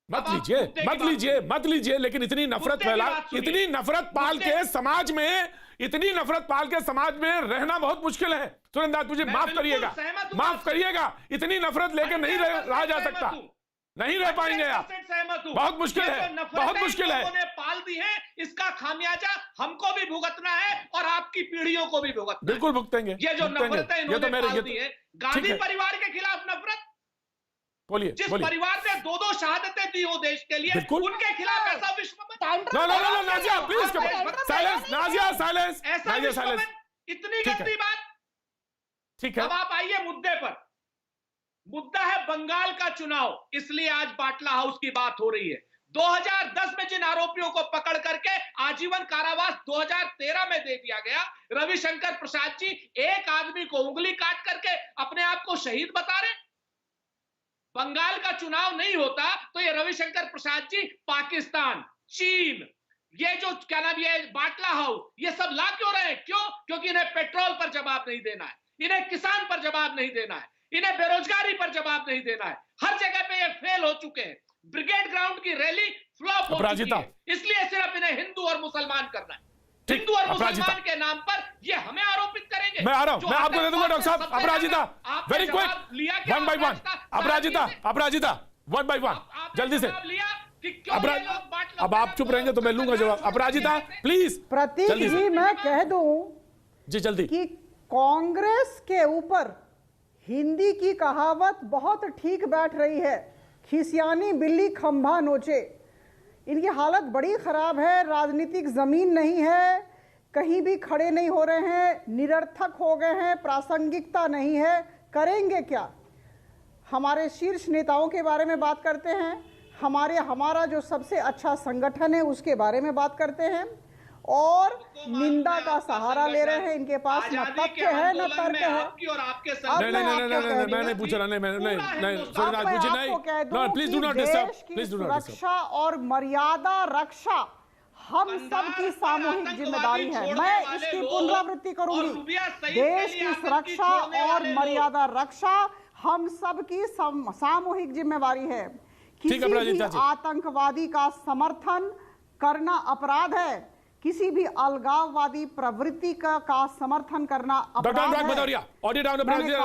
मत अब आप लीजिए मुद्दे की बात मत लीजिए, लेकिन इतनी नफरत मुद्दे की फैला, बात सुनिए। इतनी नफरत पाल मुद्दे- के समाज में, इतनी नफरत पाल के समाज में रहना बहुत मुश्किल है। सुरेंद्र राजपूत जी मैं माफ बिल्कुल करिएगा, सहमत हूं माफ आपसे। करिएगा, इतनी नफरत लेकर नहीं रहा जा सकता, नहीं रह पाएंगे आप, 100% सहमत हूं। बहुत मुश्किल ये है, जो नफरतें बहुत मुश्किल है। इन लोगों ने पाल दी है, इसका खामियाजा हमको भी भुगतना है और आपकी पीढ़ियों को भी भुगतना है। बिल्कुल भुगतेंगे, ये जो भुगतेंगे। नफरतें ये इन्होंने तो मेरे पाल दी है, गांधी है। परिवार के खिलाफ नफरत, बोलिए जिस बोलिए। परिवार ने दो शहादतें दी हो देश के लिए, बिल्कुल। उनके खिलाफ ऐसा विश्व में no Nazia please silence, Nazia silence, ऐसा नाजिया विश्व साइलेंस। में इतनी ठीक है। गंदी बात। ठीक है, अब आप आइए मुद्दे पर। मुद्दा है बंगाल का चुनाव, इसलिए आज बाटला हाउस की बात हो रही है। 2010 में जिन आरोपियों को पकड़ करके आजीवन कारावास 2013 में दे दिया गया, रविशंकर प्रसाद जी एक आदमी को उंगली काट करके अपने आप को शहीद बता रहे। बंगाल का चुनाव नहीं होता तो ये रविशंकर प्रसाद जी पाकिस्तान, चीन, ये जो क्या नाम, ये बाटला हाउस, ये सब ला क्यों रहे हैं? क्यों? क्योंकि इन्हें पेट्रोल पर जवाब नहीं देना है, इन्हें किसान पर जवाब नहीं देना है, इन्हें बेरोजगारी पर जवाब नहीं देना है। हर जगह पे ये फेल हो चुके हैं। ब्रिगेड ग्राउंड की रैली फ्लॉप हो चुकी है, इसलिए सिर्फ इन्हें हिंदू और मुसलमान करना है। हिंदू और मुसलमान के नाम पर ये हमें आरोपित करेंगे। मैं आ रहा हूं, मैं आपको दे दूंगा डॉक्टर साहब। Aparajita very quick, one by one. Aparajita one by one, जल्दी से। अब आप चुप रहेंगे तो मैं लूंगा जवाब। अपराजिता प्लीज। प्रतीक जी, मैं कह दूं जी जल्दी कि कांग्रेस के ऊपर हिंदी की कहावत बहुत ठीक बैठ रही है, खिसियानी बिल्ली खंभा नोचे। इनकी हालत बड़ी खराब है, राजनीतिक जमीन नहीं है, कहीं भी खड़े नहीं हो रहे हैं, निरर्थक हो गए हैं, प्रासंगिकता नहीं है, करेंगे क्या? हमारे शीर्ष नेताओं के बारे में बात करते हैं, हमारा जो सबसे अच्छा संगठन है उसके बारे में बात करते हैं और निंदा का सहारा ले रहे हैं। इनके पास न तथ्य है न तर्क है। मैं नहीं पूछ रहा, नहीं please do not disturb, please do not disturb. सुरक्षा और मर्यादा रक्षा हम सब की सामूहिक जिम्मेदारी है। मैं इसकी पुनरावृत्ति करूंगी। देश की सुरक्षा और मर्यादा रक्षा हम सब की सामूहिक जिम्मेवारी है। किसी भी आतंकवादी का समर्थन करना अपराध है, किसी भी अलगाववादी प्रवृत्ति का समर्थन करना अपराध है।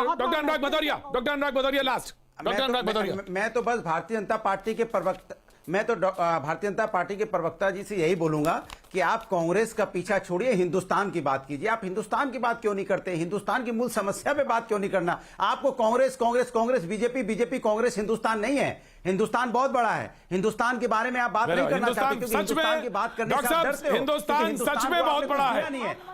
Doctor Anurag Bhadauria, last doctor Anurag Bhadauria. मैं तो बस भारतीय जनता पार्टी के प्रवक्ता भारतीय जनता पार्टी के प्रवक्ता जी से यही बोलूंगा कि आप कांग्रेस का पीछा छोड़िए, हिंदुस्तान की बात कीजिए। आप हिंदुस्तान की बात क्यों नहीं करते? हिंदुस्तान की मूल समस्या पे बात क्यों नहीं करना? आपको कांग्रेस कांग्रेस कांग्रेस, बीजेपी बीजेपी, कांग्रेस हिंदुस्तान नहीं है। हिंदुस्तान बहुत बड़ा है। हिंदुस्तान के बारे में आप बात नहीं करना चाहते क्योंकि हिंदुस्तान की बात करने से आप डरते हो। हिंदुस्तान सच में बहुत बड़ा है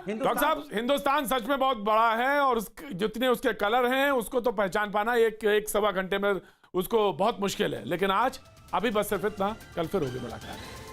डॉक्टर साहब, हिंदुस्तान सच में बहुत बड़ा है और जितने उसके कलर हैं उसको तो पहचान पाना एक सवा घंटे में उसको बहुत मुश्किल है। लेकिन आज अभी बस सिर्फ इतना, कल फिर होगी मुलाकात।